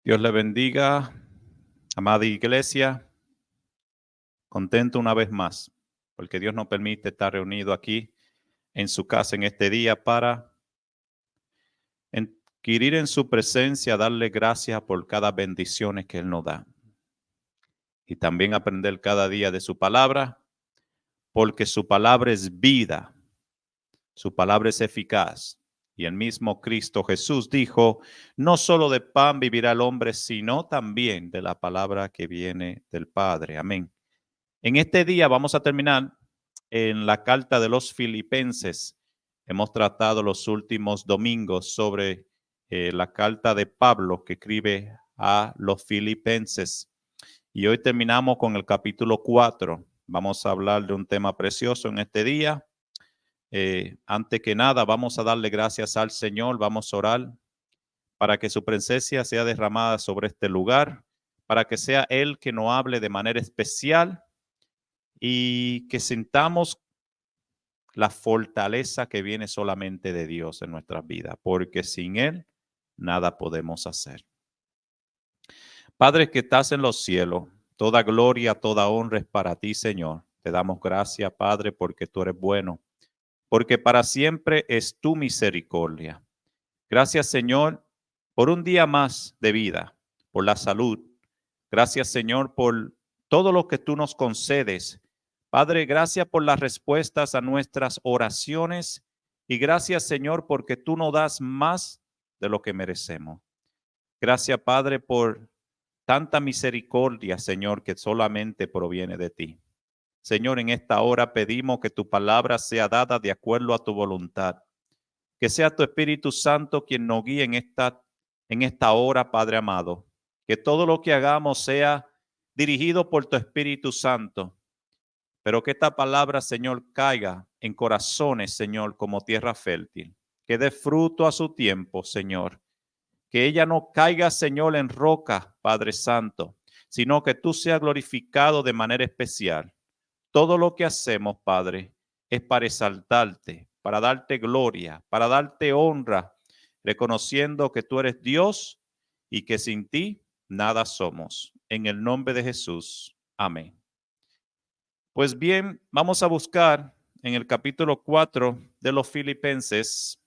Dios le bendiga, amada iglesia. Contento una vez más, porque Dios nos permite estar reunidos aquí en su casa en este día para adquirir en su presencia, darle gracias por cada bendición que Él nos da. Y también aprender cada día de su palabra, porque su palabra es vida, su palabra es eficaz. Y el mismo Cristo Jesús dijo, no solo de pan vivirá el hombre, sino también de la palabra que viene del Padre. Amén. En este día vamos a terminar en la carta de los Filipenses. Hemos tratado los últimos domingos sobre la carta de Pablo que escribe a los Filipenses. Y hoy terminamos con el capítulo 4. Vamos a hablar de un tema precioso en este día. Antes que nada, vamos a darle gracias al Señor. Vamos a orar para que su presencia sea derramada sobre este lugar, para que sea Él que nos hable de manera especial y que sintamos la fortaleza que viene solamente de Dios en nuestras vidas, porque sin Él nada podemos hacer. Padre que estás en los cielos, toda gloria, toda honra es para ti, Señor. Te damos gracias, Padre, porque tú eres bueno, porque para siempre es tu misericordia. Gracias, Señor, por un día más de vida, por la salud. Gracias, Señor, por todo lo que tú nos concedes. Padre, gracias por las respuestas a nuestras oraciones y gracias, Señor, porque tú nos das más de lo que merecemos. Gracias, Padre, por tanta misericordia, Señor, que solamente proviene de ti. Señor, en esta hora pedimos que tu palabra sea dada de acuerdo a tu voluntad. Que sea tu Espíritu Santo quien nos guíe en esta hora, Padre amado. Que todo lo que hagamos sea dirigido por tu Espíritu Santo. Pero que esta palabra, Señor, caiga en corazones, Señor, como tierra fértil. Que dé fruto a su tiempo, Señor. Que ella no caiga, Señor, en roca, Padre Santo, sino que tú seas glorificado de manera especial. Todo lo que hacemos, Padre, es para exaltarte, para darte gloria, para darte honra, reconociendo que tú eres Dios y que sin ti nada somos. En el nombre de Jesús. Amén. Pues bien, vamos a buscar en el capítulo 4 de los Filipenses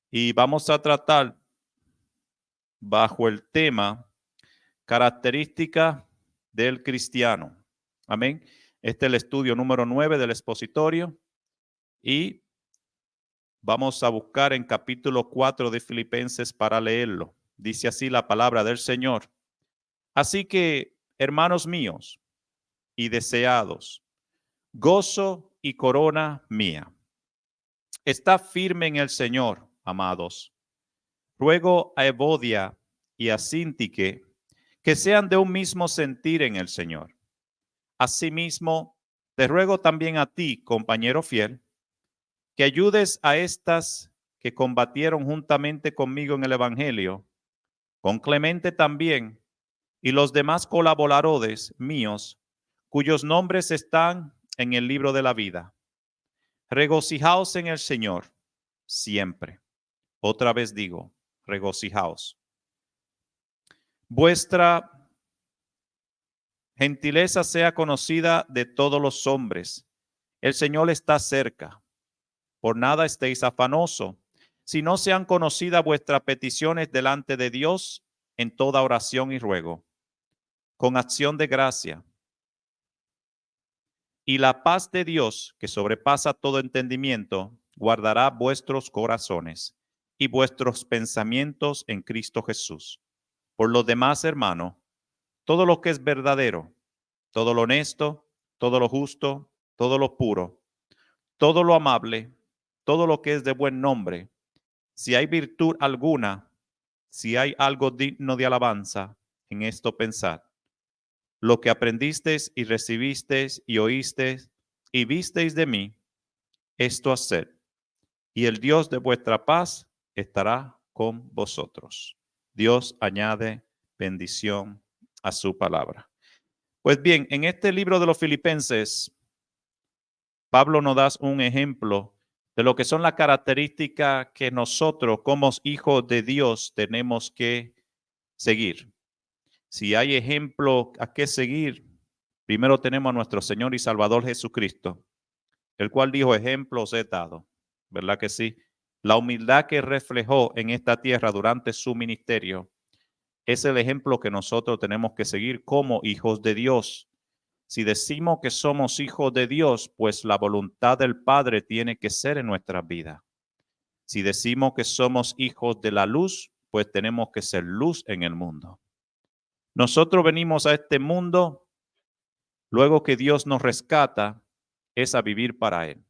y vamos a tratar bajo el tema característica del cristiano. Amén. Este es el estudio número 9 del expositorio y vamos a buscar en capítulo 4 de Filipenses para leerlo. Dice así la palabra del Señor. Así que, hermanos míos y deseados, gozo y corona mía, está firme en el Señor, amados. Ruego a Evodia y a Sintique que sean de un mismo sentir en el Señor. Asimismo, te ruego también a ti, compañero fiel, que ayudes a estas que combatieron juntamente conmigo en el Evangelio, con Clemente también, y los demás colaboradores míos, cuyos nombres están en el libro de la vida. Regocijaos en el Señor siempre. Otra vez digo, regocijaos. Vuestra gentileza sea conocida de todos los hombres. El Señor está cerca. Por nada estéis afanosos, si no sean conocidas vuestras peticiones delante de Dios en toda oración y ruego, con acción de gracia. Y la paz de Dios, que sobrepasa todo entendimiento, guardará vuestros corazones y vuestros pensamientos en Cristo Jesús. Por lo demás, hermano, todo lo que es verdadero, todo lo honesto, todo lo justo, todo lo puro, todo lo amable, todo lo que es de buen nombre, si hay virtud alguna, si hay algo digno de alabanza, en esto pensad. Lo que aprendisteis y recibisteis y oísteis y visteis de mí, esto haced, y el Dios de vuestra paz estará con vosotros. Dios añade bendición a su palabra. Pues bien, en este libro de los Filipenses, Pablo nos da un ejemplo de lo que son las características que nosotros como hijos de Dios tenemos que seguir. Si hay ejemplo a qué seguir, primero tenemos a nuestro Señor y Salvador Jesucristo, el cual dijo, ejemplos he dado, ¿verdad que sí? La humildad que reflejó en esta tierra durante su ministerio es el ejemplo que nosotros tenemos que seguir como hijos de Dios. Si decimos que somos hijos de Dios, pues la voluntad del Padre tiene que ser en nuestras vidas. Si decimos que somos hijos de la luz, pues tenemos que ser luz en el mundo. Nosotros venimos a este mundo, luego que Dios nos rescata, es a vivir para Él.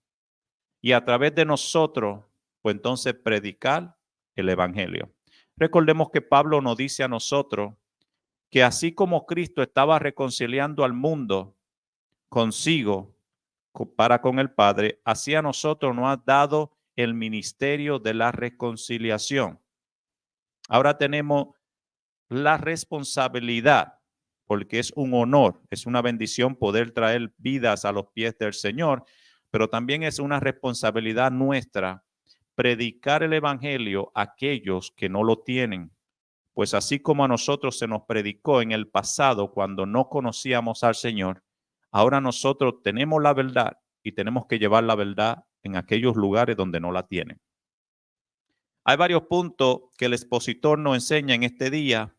Y a través de nosotros, pues entonces predicar el Evangelio. Recordemos que Pablo nos dice a nosotros que así como Cristo estaba reconciliando al mundo consigo para con el Padre, así a nosotros nos ha dado el ministerio de la reconciliación. Ahora tenemos la responsabilidad, porque es un honor, es una bendición poder traer vidas a los pies del Señor, pero también es una responsabilidad nuestra predicar el Evangelio a aquellos que no lo tienen. Pues así como a nosotros se nos predicó en el pasado cuando no conocíamos al Señor, ahora nosotros tenemos la verdad y tenemos que llevar la verdad en aquellos lugares donde no la tienen. Hay varios puntos que el expositor nos enseña en este día,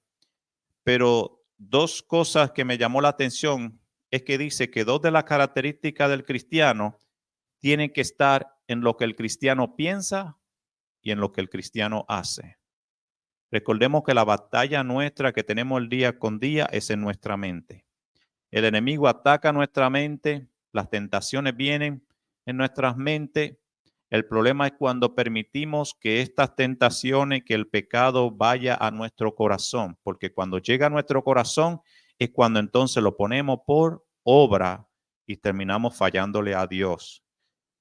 pero dos cosas que me llamó la atención es que dice que dos de las características del cristiano tienen que estar en lo que el cristiano piensa y en lo que el cristiano hace. Recordemos que la batalla nuestra que tenemos el día con día es en nuestra mente. El enemigo ataca nuestra mente, las tentaciones vienen en nuestras mentes. El problema es cuando permitimos que estas tentaciones, que el pecado vaya a nuestro corazón, porque cuando llega a nuestro corazón es cuando entonces lo ponemos por obra y terminamos fallándole a Dios.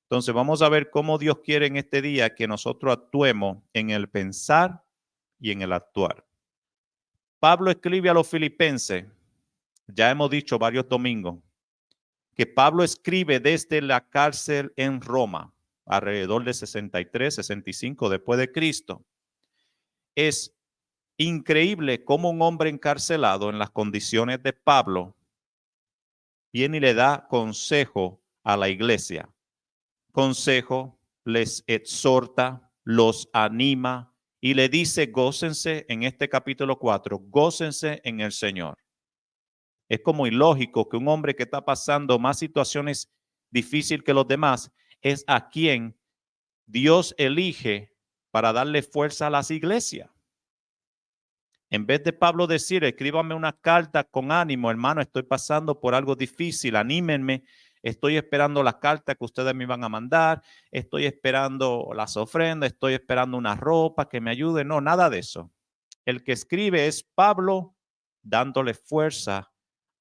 Entonces vamos a ver cómo Dios quiere en este día que nosotros actuemos en el pensar y en el actuar. Pablo escribe a los filipenses, ya hemos dicho varios domingos, que Pablo escribe desde la cárcel en Roma, alrededor de 63, 65 después de Cristo. Es increíble cómo un hombre encarcelado en las condiciones de Pablo viene y le da consejo a la iglesia. Consejo, les exhorta, los anima y le dice, gócense en este capítulo 4, gócense en el Señor. Es como ilógico que un hombre que está pasando más situaciones difíciles que los demás es a quien Dios elige para darle fuerza a las iglesias. En vez de Pablo decir, escríbame una carta con ánimo, hermano, estoy pasando por algo difícil, anímenme, estoy esperando la carta que ustedes me van a mandar, estoy esperando las ofrendas, estoy esperando una ropa que me ayude. No, nada de eso. El que escribe es Pablo dándole fuerza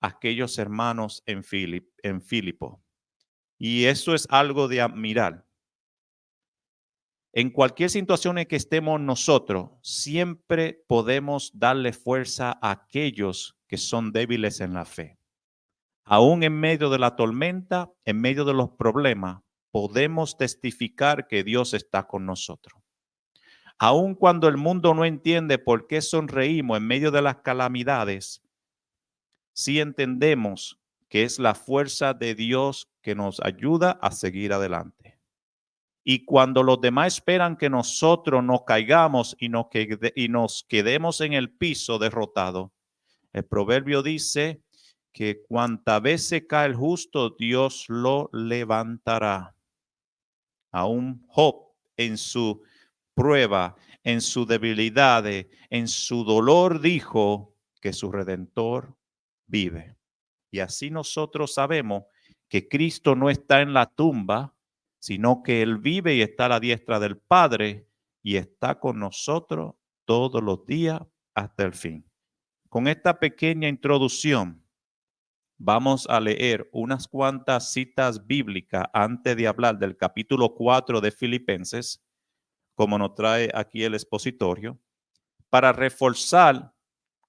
a aquellos hermanos en Filipo. Y eso es algo de admirar. En cualquier situación en que estemos nosotros, siempre podemos darle fuerza a aquellos que son débiles en la fe. Aún en medio de la tormenta, en medio de los problemas, podemos testificar que Dios está con nosotros. Aun cuando el mundo no entiende por qué sonreímos en medio de las calamidades, sí entendemos que es la fuerza de Dios que nos ayuda a seguir adelante. Y cuando los demás esperan que nosotros nos caigamos y nos quedemos en el piso derrotado, el proverbio dice que cuanta vez se cae el justo, Dios lo levantará. Aún Job en su prueba, en su debilidad, en su dolor, dijo que su Redentor vive. Y así nosotros sabemos que Cristo no está en la tumba, sino que Él vive y está a la diestra del Padre y está con nosotros todos los días hasta el fin. Con esta pequeña introducción, vamos a leer unas cuantas citas bíblicas antes de hablar del capítulo 4 de Filipenses, como nos trae aquí el expositorio, para reforzar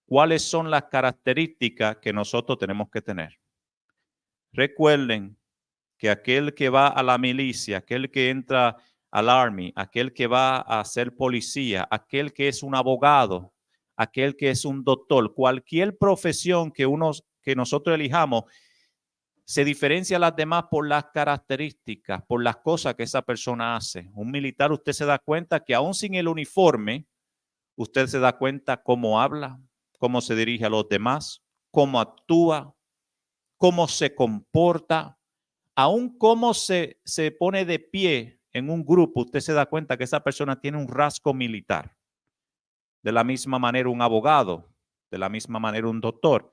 cuáles son las características que nosotros tenemos que tener. Recuerden que aquel que va a la milicia, aquel que entra al army, aquel que va a ser policía, aquel que es un abogado, aquel que es un doctor. Cualquier profesión que nosotros elijamos se diferencia a las demás por las características, por las cosas que esa persona hace. Un militar, usted se da cuenta que aún sin el uniforme, usted se da cuenta cómo habla, cómo se dirige a los demás, cómo actúa, cómo se comporta, aún cómo se pone de pie en un grupo. Usted se da cuenta que esa persona tiene un rasgo militar. De la misma manera un abogado, de la misma manera un doctor.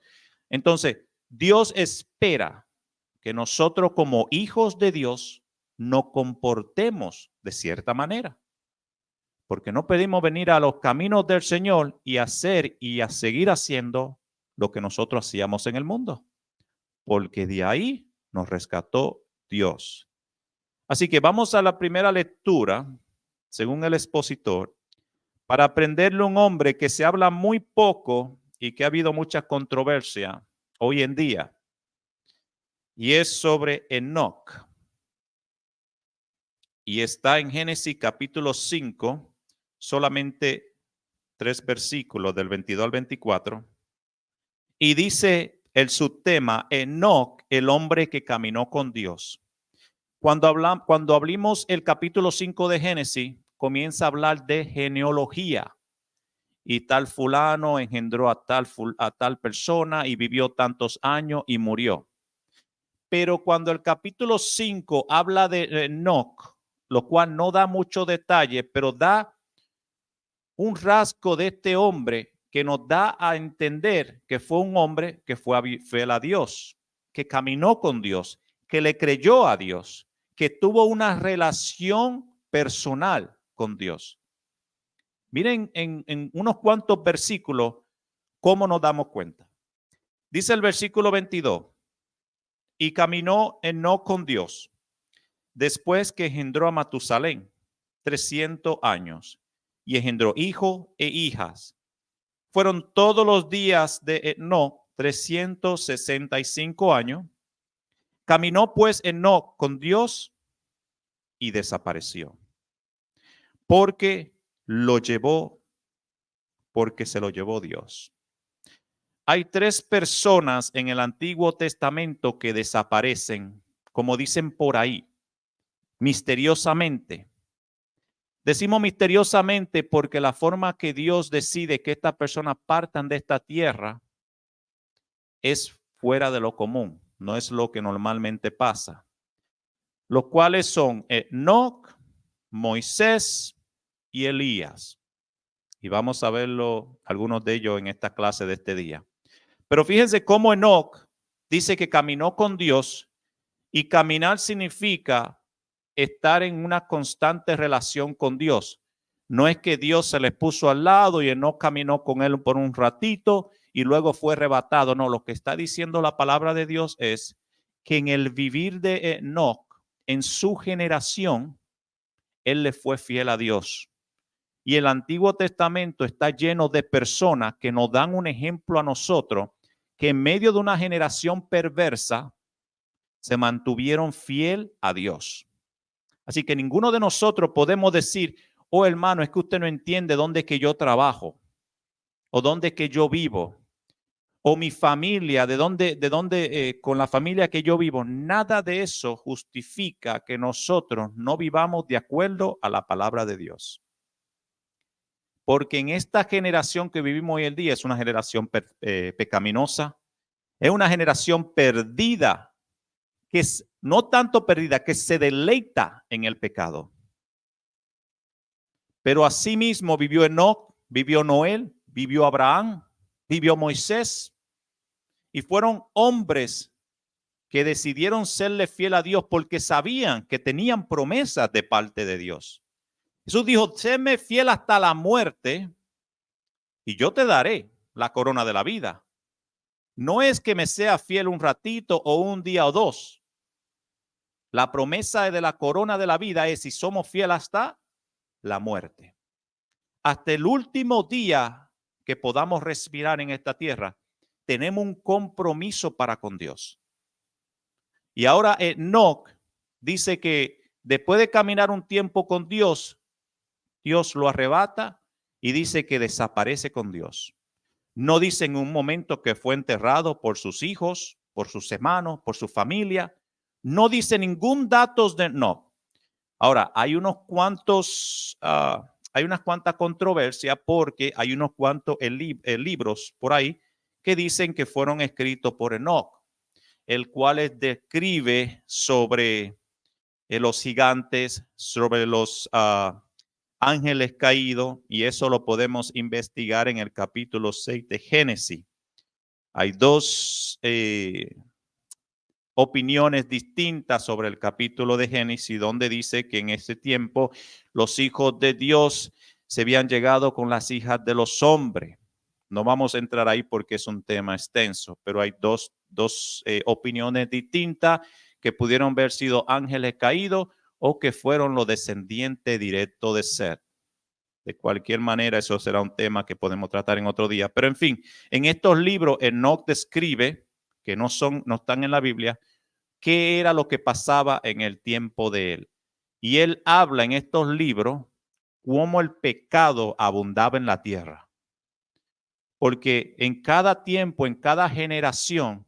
Entonces, Dios espera que nosotros como hijos de Dios nos comportemos de cierta manera. Porque no pedimos venir a los caminos del Señor y hacer y a seguir haciendo lo que nosotros hacíamos en el mundo. Porque de ahí nos rescató Dios. Así que vamos a la primera lectura, según el expositor, para aprenderle un hombre que se habla muy poco y que ha habido mucha controversia hoy en día. Y es sobre Enoc. Y está en Génesis capítulo 5, solamente 3 versículos del 22 al 24. Y dice el subtema, Enoc, el hombre que caminó con Dios. Cuando abrimos el capítulo 5 de Génesis, comienza a hablar de genealogía. Y tal fulano engendró a tal persona y vivió tantos años y murió. Pero cuando el capítulo 5 habla de Enoc, lo cual no da mucho detalle, pero da un rasgo de este hombre que nos da a entender que fue un hombre que fue fiel a Dios, que caminó con Dios, que le creyó a Dios, que tuvo una relación personal con Dios. Miren en unos cuantos versículos cómo nos damos cuenta. Dice el versículo 22, y caminó Enoc con Dios después que engendró a Matusalén 300 años y engendró hijos e hijas. Fueron todos los días de Enoc 365 años. Caminó pues Enoc con Dios y desapareció. Porque se lo llevó Dios. Hay 3 personas en el Antiguo Testamento que desaparecen, como dicen por ahí, misteriosamente. Decimos misteriosamente porque la forma que Dios decide que estas personas partan de esta tierra es fuera de lo común, no es lo que normalmente pasa. Los cuales son Enoc, Moisés y Elías. Y vamos a verlo, algunos de ellos en esta clase de este día. Pero fíjense cómo Enoc dice que caminó con Dios, y caminar significa estar en una constante relación con Dios. No es que Dios se les puso al lado y Enoc caminó con él por un ratito y luego fue arrebatado. No, lo que está diciendo la palabra de Dios es que en el vivir de Enoc, en su generación, él le fue fiel a Dios. Y el Antiguo Testamento está lleno de personas que nos dan un ejemplo a nosotros, que en medio de una generación perversa se mantuvieron fiel a Dios. Así que ninguno de nosotros podemos decir, oh hermano, es que usted no entiende dónde es que yo trabajo, o dónde es que yo vivo, o mi familia, de dónde con la familia que yo vivo. Nada de eso justifica que nosotros no vivamos de acuerdo a la palabra de Dios. Porque en esta generación que vivimos hoy en día es una generación pecaminosa, es una generación perdida, que es no tanto perdida, que se deleita en el pecado. Pero asimismo vivió Enoc, vivió Noé, vivió Abraham, vivió Moisés, y fueron hombres que decidieron serle fiel a Dios porque sabían que tenían promesas de parte de Dios. Jesús dijo, séme fiel hasta la muerte y yo te daré la corona de la vida. No es que me sea fiel un ratito o un día o dos. La promesa de la corona de la vida es si somos fieles hasta la muerte. Hasta el último día que podamos respirar en esta tierra, tenemos un compromiso para con Dios. Y ahora Enoc dice que después de caminar un tiempo con Dios, Dios lo arrebata y dice que desaparece con Dios. No dice en un momento que fue enterrado por sus hijos, por sus hermanos, por su familia. No dice ningún dato de no. Ahora, hay unas cuantas controversias porque hay unos cuantos libros por ahí que dicen que fueron escritos por Enoch, el cual describe sobre los gigantes, sobre los ángeles caídos, y eso lo podemos investigar en el capítulo 6 de Génesis. Hay dos opiniones distintas sobre el capítulo de Génesis, donde dice que en ese tiempo los hijos de Dios se habían llegado con las hijas de los hombres. No vamos a entrar ahí porque es un tema extenso, pero hay dos opiniones distintas que pudieron haber sido ángeles caídos o que fueron los descendientes directos de Seth. De cualquier manera, eso será un tema que podemos tratar en otro día. Pero en fin, en estos libros, Enoch describe, que no están en la Biblia, qué era lo que pasaba en el tiempo de él. Y él habla en estos libros cómo el pecado abundaba en la tierra. Porque en cada tiempo, en cada generación,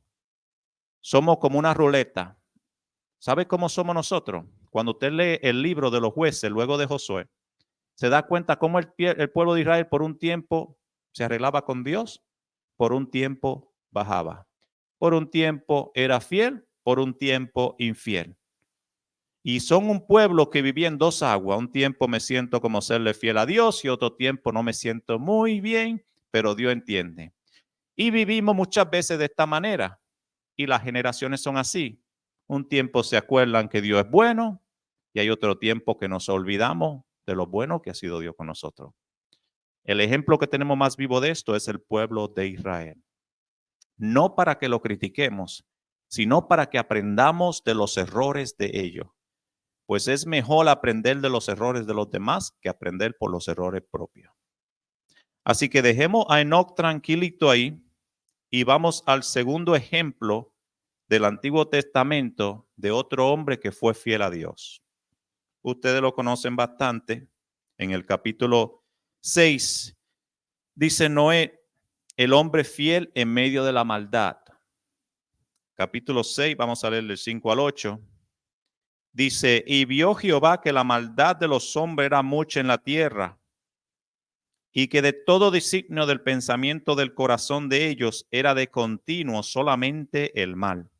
somos como una ruleta. ¿Sabe cómo somos nosotros? Cuando usted lee el libro de los jueces, luego de Josué, se da cuenta cómo el pueblo de Israel por un tiempo se arreglaba con Dios, por un tiempo bajaba. Por un tiempo era fiel, por un tiempo infiel. Y son un pueblo que vivía en dos aguas. Un tiempo me siento como serle fiel a Dios y otro tiempo no me siento muy bien, pero Dios entiende. Y vivimos muchas veces de esta manera. Y las generaciones son así. Un tiempo se acuerdan que Dios es bueno y hay otro tiempo que nos olvidamos de lo bueno que ha sido Dios con nosotros. El ejemplo que tenemos más vivo de esto es el pueblo de Israel. No para que lo critiquemos, sino para que aprendamos de los errores de ellos. Pues es mejor aprender de los errores de los demás que aprender por los errores propios. Así que dejemos a Enoch tranquilito ahí y vamos al segundo ejemplo del Antiguo Testamento de otro hombre que fue fiel a Dios. Ustedes lo conocen bastante. En el capítulo 6 dice Noé, el hombre fiel en medio de la maldad. Capítulo 6, vamos a leer del 5 al 8. Dice, y vio Jehová que la maldad de los hombres era mucha en la tierra, y que de todo designio del pensamiento del corazón de ellos era de continuo solamente el mal.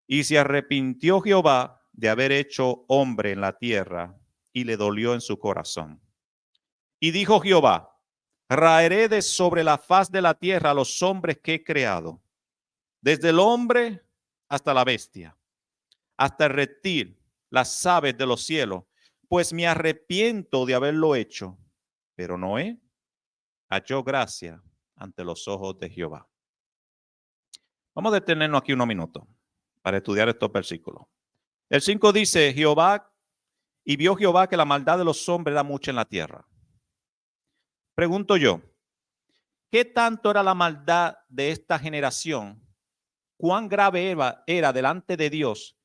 Y se arrepintió Jehová de haber hecho hombre en la tierra, y le dolió en su corazón. Y dijo Jehová, raeré de sobre la faz de la tierra a los hombres que he creado, desde el hombre hasta la bestia, hasta el reptil, las aves de los cielos, pues me arrepiento de haberlo hecho. Pero Noé halló gracia ante los ojos de Jehová. Vamos a detenernos aquí unos minutos para estudiar estos versículos. El 5 dice, Jehová, y vio Jehová que la maldad de los hombres era mucha en la tierra. Pregunto yo, ¿qué tanto era la maldad de esta generación? ¿Cuán grave era delante de Dios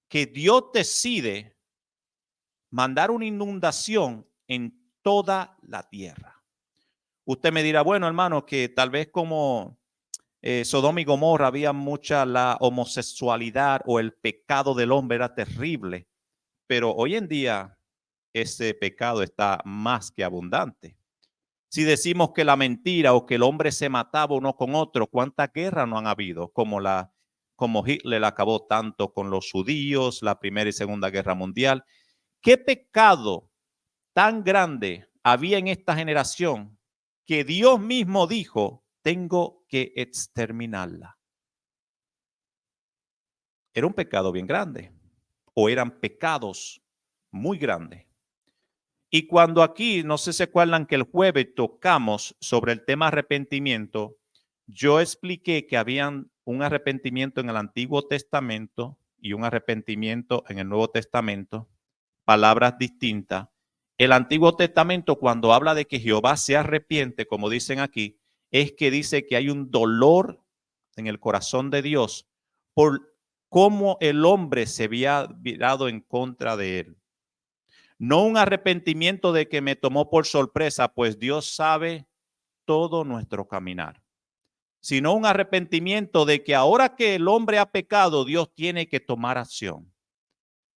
que Dios decide mandar una inundación en toda la tierra? Usted me dirá, bueno, hermano, que tal vez como Sodoma y Gomorra había mucha la homosexualidad o el pecado del hombre era terrible, pero hoy en día ese pecado está más que abundante. Si decimos que la mentira o que el hombre se mataba uno con otro, ¿cuántas guerras no han habido? Como Hitler acabó tanto con los judíos, la Primera y Segunda Guerra Mundial. ¿Qué pecado tan grande había en esta generación que Dios mismo dijo, tengo que exterminarla? Era un pecado bien grande o eran pecados muy grandes. Y cuando aquí, no sé si se acuerdan que el jueves tocamos sobre el tema arrepentimiento, yo expliqué que habían un arrepentimiento en el Antiguo Testamento y un arrepentimiento en el Nuevo Testamento, palabras distintas. El Antiguo Testamento, cuando habla de que Jehová se arrepiente, como dicen aquí, es que dice que hay un dolor en el corazón de Dios por cómo el hombre se había virado en contra de él. No un arrepentimiento de que me tomó por sorpresa, pues Dios sabe todo nuestro caminar, sino un arrepentimiento de que ahora que el hombre ha pecado, Dios tiene que tomar acción.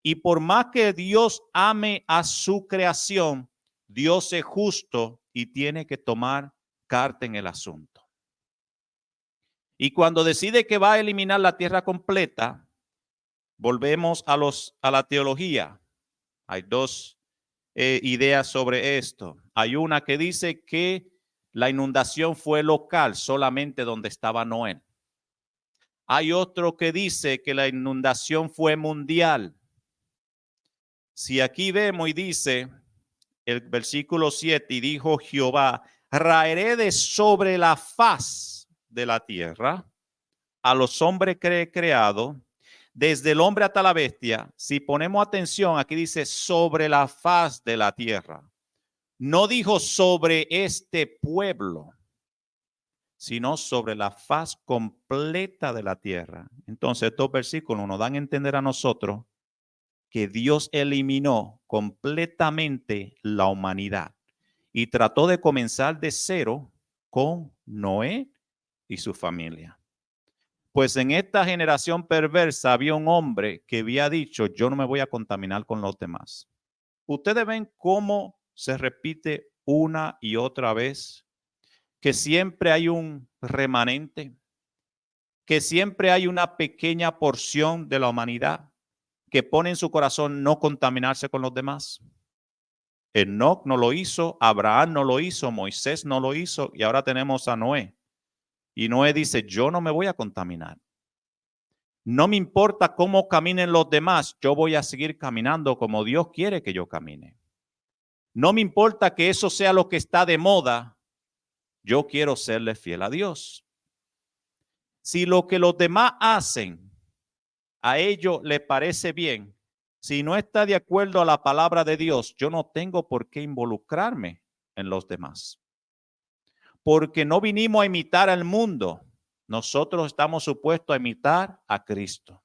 Y por más que Dios ame a su creación, Dios es justo y tiene que tomar carta en el asunto. Y cuando decide que va a eliminar la tierra completa, volvemos a la teología. Hay dos ideas sobre esto. Hay una que dice que la inundación fue local, solamente donde estaba Noé. Hay otro que dice que la inundación fue mundial. Si aquí vemos y dice el versículo 7, y dijo Jehová, raeré de sobre la faz de la tierra a los hombres que he creado, desde el hombre hasta la bestia. Si ponemos atención, aquí dice sobre la faz de la tierra. No dijo sobre este pueblo, sino sobre la faz completa de la tierra. Entonces, estos versículos nos dan a entender a nosotros que Dios eliminó completamente la humanidad y trató de comenzar de cero con Noé y su familia. Pues en esta generación perversa había un hombre que había dicho, yo no me voy a contaminar con los demás. Ustedes ven cómo se repite una y otra vez, que siempre hay un remanente, que siempre hay una pequeña porción de la humanidad que pone en su corazón no contaminarse con los demás. Enoc no lo hizo, Abraham no lo hizo, Moisés no lo hizo y ahora tenemos a Noé. Y Noé dice, yo no me voy a contaminar. No me importa cómo caminen los demás, yo voy a seguir caminando como Dios quiere que yo camine. No me importa que eso sea lo que está de moda, yo quiero serle fiel a Dios. Si lo que los demás hacen a ellos les parece bien, si no está de acuerdo a la palabra de Dios, yo no tengo por qué involucrarme en los demás. Porque no vinimos a imitar al mundo, nosotros estamos supuestos a imitar a Cristo.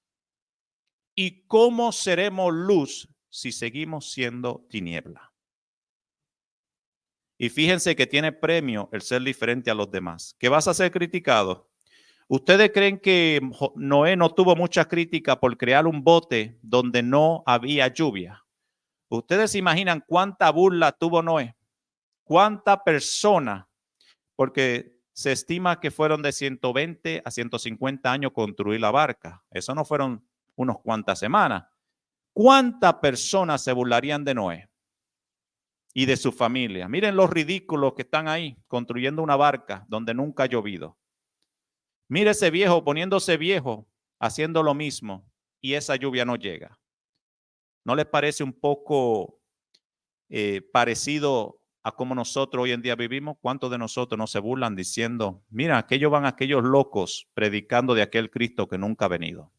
¿Y cómo seremos luz si seguimos siendo tiniebla? Y fíjense que tiene premio el ser diferente a los demás. ¿Que vas a ser criticado? ¿Ustedes creen que Noé no tuvo mucha crítica por crear un bote donde no había lluvia? ¿Ustedes se imaginan cuánta burla tuvo Noé? ¿Cuánta persona? Porque se estima que fueron de 120 a 150 años construir la barca. Eso no fueron unos cuantas semanas. ¿Cuántas personas se burlarían de Noé y de su familia? Miren los ridículos que están ahí construyendo una barca donde nunca ha llovido. Mire ese viejo poniéndose viejo, haciendo lo mismo y esa lluvia no llega. ¿No les parece un poco parecido a cómo nosotros hoy en día vivimos? ¿Cuántos de nosotros no se burlan diciendo, mira, aquellos van aquellos locos predicando de aquel Cristo que nunca ha venido?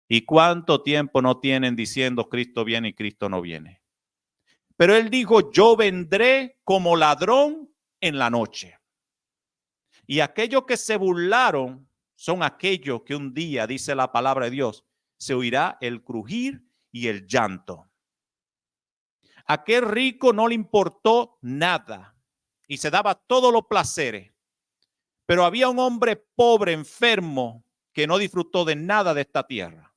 ¿Y cuánto tiempo no tienen diciendo Cristo viene y Cristo no viene? Pero él dijo, yo vendré como ladrón en la noche. Y aquellos que se burlaron son aquellos que un día, dice la palabra de Dios, se oirá el crujir y el llanto. Aquel rico no le importó nada y se daba todos los placeres. Pero había un hombre pobre, enfermo, que no disfrutó de nada de esta tierra.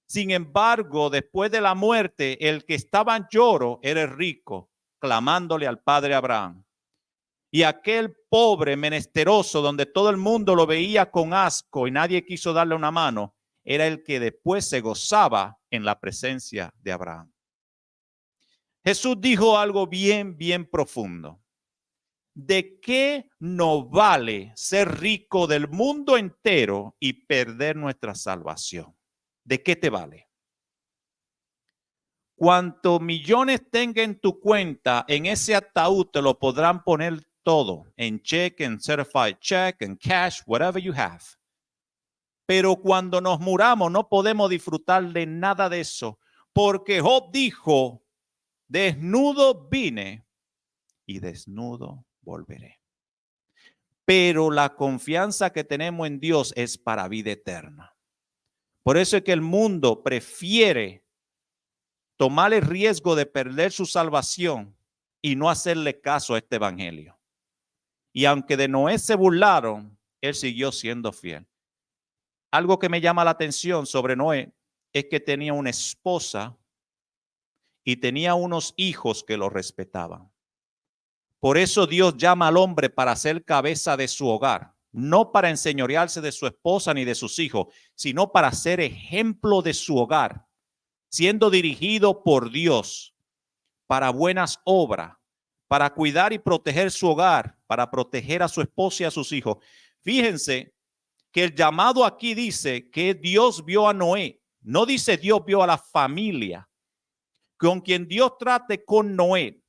Sin embargo, después de la muerte, el que estaba en lloro era el rico, clamándole al padre Abraham. Y aquel pobre menesteroso, donde todo el mundo lo veía con asco y nadie quiso darle una mano, era el que después se gozaba en la presencia de Abraham. Jesús dijo algo bien profundo. ¿De qué nos vale ser rico del mundo entero y perder nuestra salvación? ¿De qué te vale? Cuantos millones tenga en tu cuenta, en ese ataúd te lo podrán poner todo, en cheque, en certified check, en cash, whatever you have. Pero cuando nos muramos no podemos disfrutar de nada de eso, porque Job dijo, desnudo vine y desnudo volveré. Pero la confianza que tenemos en Dios es para vida eterna. Por eso es que el mundo prefiere tomar el riesgo de perder su salvación y no hacerle caso a este evangelio. Y aunque de Noé se burlaron, él siguió siendo fiel. Algo que me llama la atención sobre Noé es que tenía una esposa y tenía unos hijos que lo respetaban. Por eso Dios llama al hombre para ser cabeza de su hogar, no para enseñorearse de su esposa ni de sus hijos, sino para ser ejemplo de su hogar, siendo dirigido por Dios para buenas obras, para cuidar y proteger su hogar, para proteger a su esposa y a sus hijos. Fíjense que el llamado aquí dice que Dios vio a Noé, no dice Dios vio a la familia, con quien Dios trate con Noé.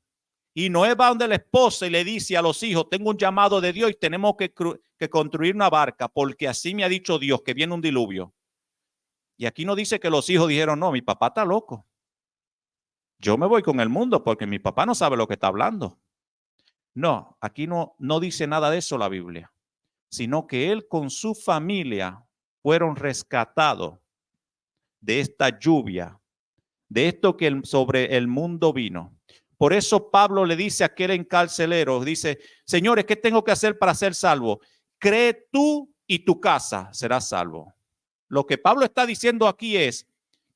Y Noé va donde la esposa y le dice a los hijos, tengo un llamado de Dios y tenemos que construir una barca, porque así me ha dicho Dios que viene un diluvio. Y aquí no dice que los hijos dijeron, no, mi papá está loco. Yo me voy con el mundo porque mi papá no sabe lo que está hablando. No, aquí no dice nada de eso la Biblia, sino que él con su familia fueron rescatados de esta lluvia, de esto que sobre el mundo vino. Por eso Pablo le dice a aquel encarcelero, dice, señores, ¿qué tengo que hacer para ser salvo? Cree tú y tu casa serás salvo. Lo que Pablo está diciendo aquí es,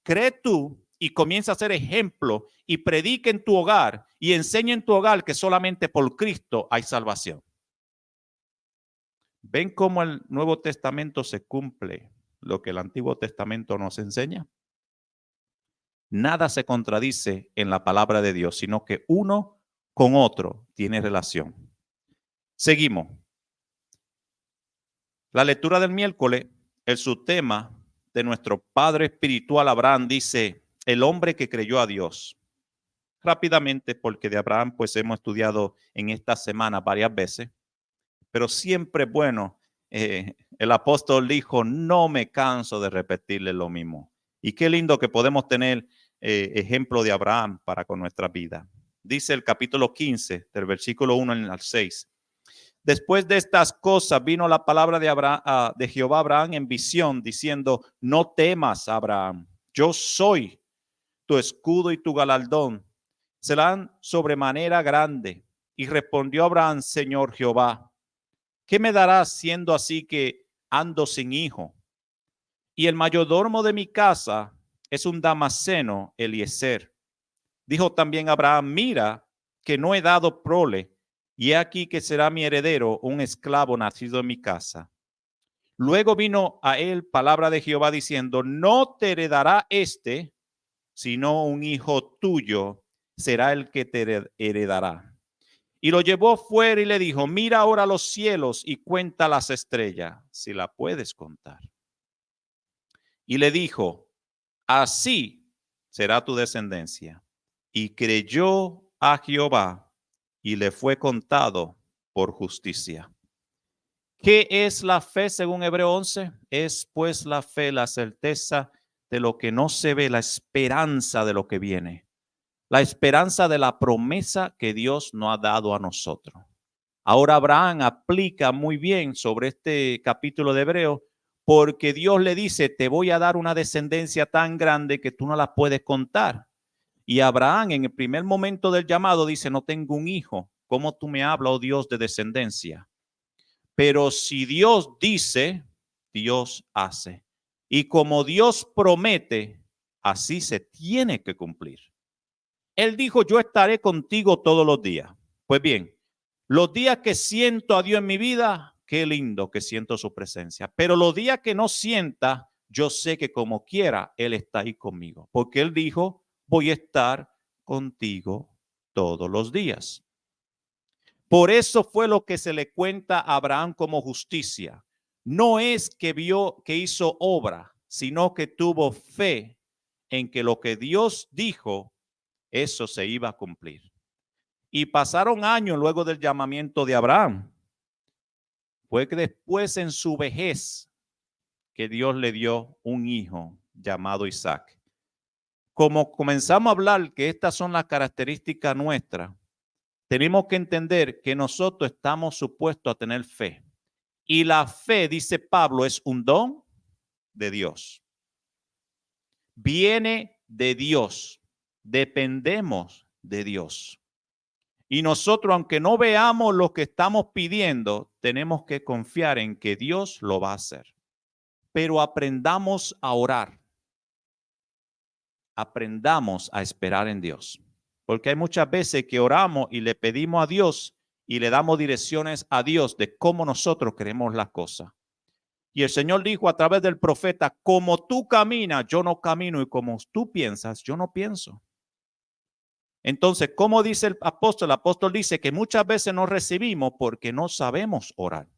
cree tú y comienza a ser ejemplo y predica en tu hogar y enseña en tu hogar que solamente por Cristo hay salvación. ¿Ven cómo el Nuevo Testamento se cumple lo que el Antiguo Testamento nos enseña? Nada se contradice en la palabra de Dios, sino que uno con otro tiene relación. Seguimos. La lectura del miércoles, el subtema de nuestro padre espiritual Abraham dice, el hombre que creyó a Dios. Rápidamente, porque de Abraham pues hemos estudiado en esta semana varias veces, pero siempre es bueno. El apóstol dijo, no me canso de repetirle lo mismo. Y qué lindo que podemos tener ejemplo de Abraham para con nuestra vida. Dice el capítulo 15, del versículo 1 al 6. Después de estas cosas vino la palabra de Jehová a Abraham en visión, diciendo, no temas, Abraham, yo soy tu escudo y tu galardón. Serán sobremanera grande. Y respondió Abraham, Señor Jehová, ¿qué me darás siendo así que ando sin hijo? Y el mayordomo de mi casa es un Damaseno, Eliezer. Dijo también Abraham, mira que no he dado prole, y he aquí que será mi heredero un esclavo nacido en mi casa. Luego vino a él palabra de Jehová diciendo, no te heredará este, sino un hijo tuyo será el que te heredará. Y lo llevó fuera y le dijo, mira ahora los cielos y cuenta las estrellas, si la puedes contar. Y le dijo, así será tu descendencia. Y creyó a Jehová y le fue contado por justicia. ¿Qué es la fe según Hebreo 11? Es pues la fe, la certeza de lo que no se ve, la esperanza de lo que viene, la esperanza de la promesa que Dios nos ha dado a nosotros. Ahora Abraham aplica muy bien sobre este capítulo de Hebreo, porque Dios le dice, te voy a dar una descendencia tan grande que tú no la puedes contar. Y Abraham en el primer momento del llamado dice, no tengo un hijo. ¿Cómo tú me hablas, oh Dios, de descendencia? Pero si Dios dice, Dios hace. Y como Dios promete, así se tiene que cumplir. Él dijo, yo estaré contigo todos los días. Pues bien, los días que siento a Dios en mi vida, qué lindo que siento su presencia. Pero los días que no sienta, yo sé que como quiera, Él está ahí conmigo. Porque Él dijo, voy a estar contigo todos los días. Por eso fue lo que se le cuenta a Abraham como justicia. No es que vio que hizo obra, sino que tuvo fe en que lo que Dios dijo, eso se iba a cumplir. Y pasaron años luego del llamamiento de Abraham. Fue que después en su vejez que Dios le dio un hijo llamado Isaac. Como comenzamos a hablar que estas son las características nuestras, tenemos que entender que nosotros estamos supuestos a tener fe. Y la fe, dice Pablo, es un don de Dios. Viene de Dios. dependemos de Dios. Y nosotros, aunque no veamos lo que estamos pidiendo, tenemos que confiar en que Dios lo va a hacer. Pero aprendamos a orar. Aprendamos a esperar en Dios. Porque hay muchas veces que oramos y le pedimos a Dios y le damos direcciones a Dios de cómo nosotros queremos las cosas. Y el Señor dijo a través del profeta, como tú caminas, yo no camino, y como tú piensas, yo no pienso. Entonces, ¿cómo dice el apóstol? El apóstol dice que muchas veces no recibimos porque no sabemos orar.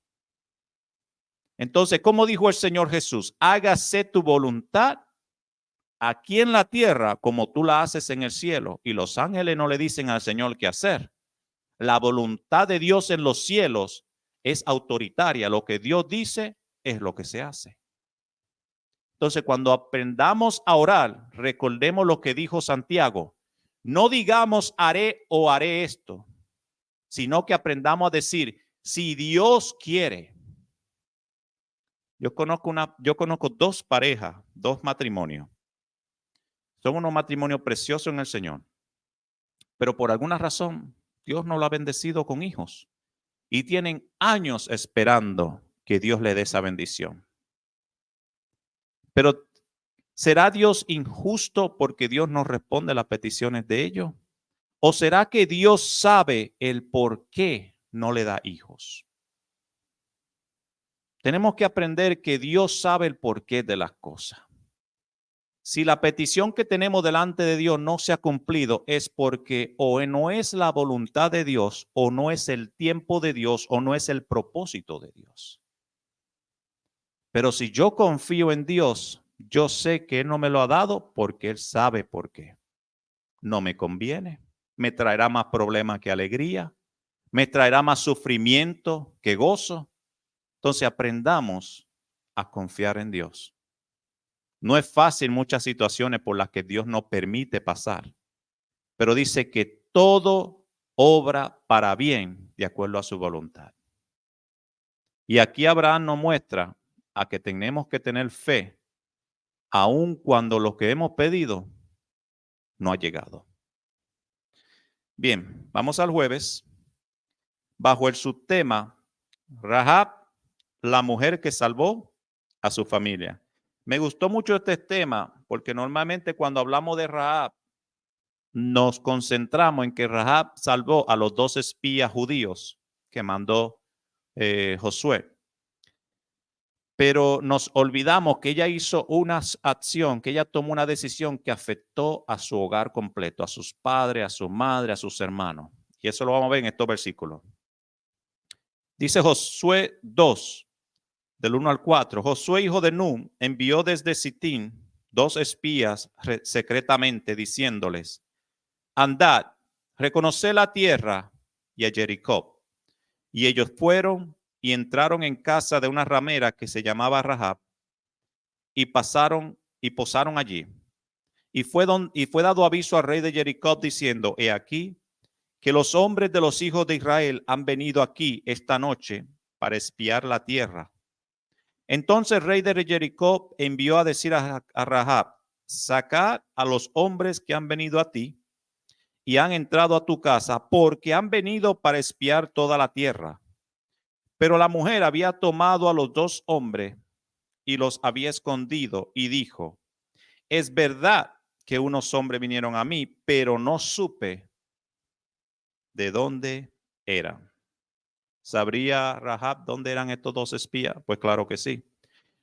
Entonces, ¿cómo dijo el Señor Jesús? Hágase tu voluntad aquí en la tierra como tú la haces en el cielo. Y los ángeles no le dicen al Señor qué hacer. La voluntad de Dios en los cielos es autoritaria. Lo que Dios dice es lo que se hace. Entonces, cuando aprendamos a orar, recordemos lo que dijo Santiago. No digamos haré o haré esto, sino que aprendamos a decir, si Dios quiere. Yo conozco dos parejas, dos matrimonios. Son unos matrimonios preciosos en el Señor. Pero por alguna razón, Dios no lo ha bendecido con hijos. Y tienen años esperando que Dios le dé esa bendición. Pero ¿será Dios injusto porque Dios no responde a las peticiones de ellos? ¿O será que Dios sabe el por qué no le da hijos? Tenemos que aprender que Dios sabe el porqué de las cosas. Si la petición que tenemos delante de Dios no se ha cumplido, es porque o no es la voluntad de Dios, o no es el tiempo de Dios, o no es el propósito de Dios. Pero si yo confío en Dios, yo sé que Él no me lo ha dado porque Él sabe por qué. No me conviene, me traerá más problemas que alegría, me traerá más sufrimiento que gozo. Entonces aprendamos a confiar en Dios. No es fácil muchas situaciones por las que Dios nos permite pasar, pero dice que todo obra para bien de acuerdo a su voluntad. Y aquí Abraham nos muestra a que tenemos que tener fe, aun cuando lo que hemos pedido no ha llegado. Bien, vamos al jueves. Bajo el subtema, Rahab, la mujer que salvó a su familia. Me gustó mucho este tema porque normalmente cuando hablamos de Rahab, nos concentramos en que Rahab salvó a los 2 espías judíos que mandó Josué. Pero nos olvidamos que ella hizo una acción, que ella tomó una decisión que afectó a su hogar completo, a sus padres, a su madre, a sus hermanos. Y eso lo vamos a ver en estos versículos. Dice Josué 2, del 1 al 4. Josué, hijo de Nun, envió desde Sitín 2 espías secretamente, diciéndoles, andad, reconoced la tierra y a Jericó. Y ellos fueron y entraron en casa de una ramera que se llamaba Rahab, y posaron allí. Y fue dado aviso al rey de Jericó diciendo, he aquí que los hombres de los hijos de Israel han venido aquí esta noche para espiar la tierra. Entonces el rey de Jericó envió a decir a Rahab, sacad a los hombres que han venido a ti y han entrado a tu casa, porque han venido para espiar toda la tierra. Pero la mujer había tomado a los 2 hombres y los había escondido y dijo, es verdad que unos hombres vinieron a mí, pero no supe de dónde eran. ¿Sabría Rahab dónde eran estos 2 espías? Pues claro que sí.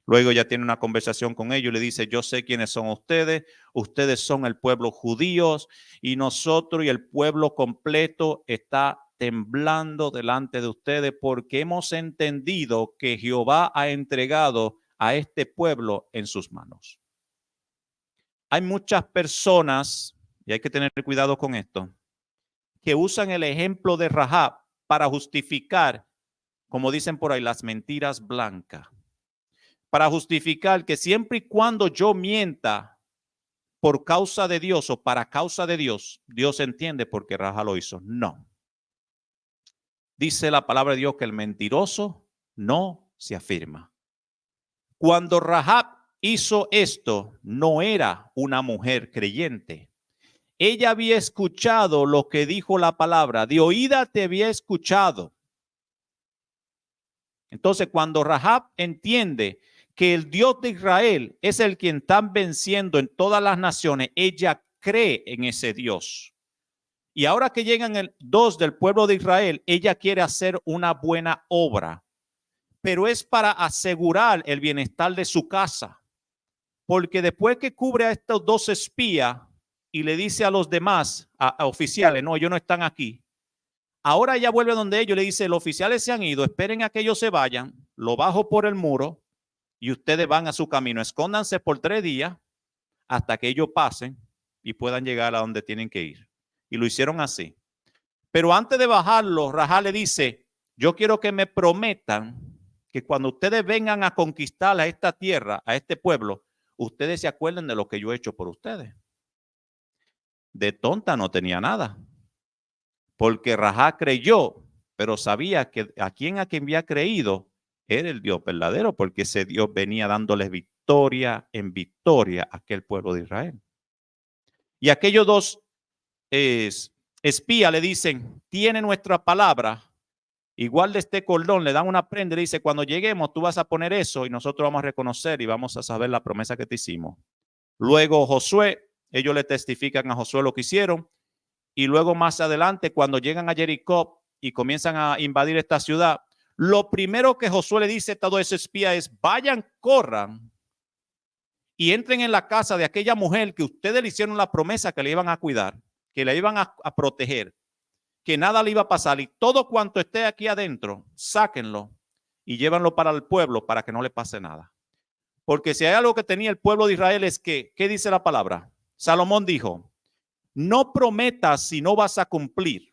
Luego ya tiene una conversación con ellos y le dice, yo sé quiénes son ustedes, ustedes son el pueblo judío y nosotros y el pueblo completo está temblando delante de ustedes porque hemos entendido que Jehová ha entregado a este pueblo en sus manos. Hay muchas personas, y hay que tener cuidado con esto, que usan el ejemplo de Rahab para justificar, como dicen por ahí, las mentiras blancas. Para justificar que siempre y cuando yo mienta por causa de Dios o para causa de Dios, Dios entiende por qué Rahab lo hizo. No. Dice la palabra de Dios que el mentiroso no se afirma. Cuando Rahab hizo esto, no era una mujer creyente. ella había escuchado lo que dijo la palabra, de oída te había escuchado. Entonces, cuando Rahab entiende que el Dios de Israel es el quien están venciendo en todas las naciones, ella cree en ese Dios. Y ahora que llegan dos del pueblo de Israel, ella quiere hacer una buena obra, pero es para asegurar el bienestar de su casa. Porque después que cubre a estos dos espías y le dice a los demás, a oficiales, no, ellos no están aquí. Ahora ella vuelve donde ellos, le dice, los oficiales se han ido, esperen a que ellos se vayan, lo bajo por el muro y ustedes van a su camino. Escóndanse por 3 días hasta que ellos pasen y puedan llegar a donde tienen que ir. Y lo hicieron así. Pero antes de bajarlo, Rahab le dice, yo quiero que me prometan que cuando ustedes vengan a conquistar a esta tierra, a este pueblo, ustedes se acuerden de lo que yo he hecho por ustedes. De tonta no tenía nada, porque Rahab creyó, pero sabía que a quien había creído era el Dios verdadero, porque ese Dios venía dándoles victoria en victoria a aquel pueblo de Israel. Y aquellos dos espías le dicen, tiene nuestra palabra, igual de este cordón, le dan una prenda y le dice, cuando lleguemos tú vas a poner eso y nosotros vamos a reconocer y vamos a saber la promesa que te hicimos. Luego Josué, ellos le testifican a Josué lo que hicieron. Y luego más adelante, cuando llegan a Jericó y comienzan a invadir esta ciudad, lo primero que Josué le dice a todo ese espía es, vayan, corran y entren en la casa de aquella mujer que ustedes le hicieron la promesa que le iban a cuidar, que le iban a proteger, que nada le iba a pasar y todo cuanto esté aquí adentro, sáquenlo y llévanlo para el pueblo para que no le pase nada. Porque si hay algo que tenía el pueblo de Israel es que, ¿qué dice la palabra? Salomón dijo, no prometas si no vas a cumplir,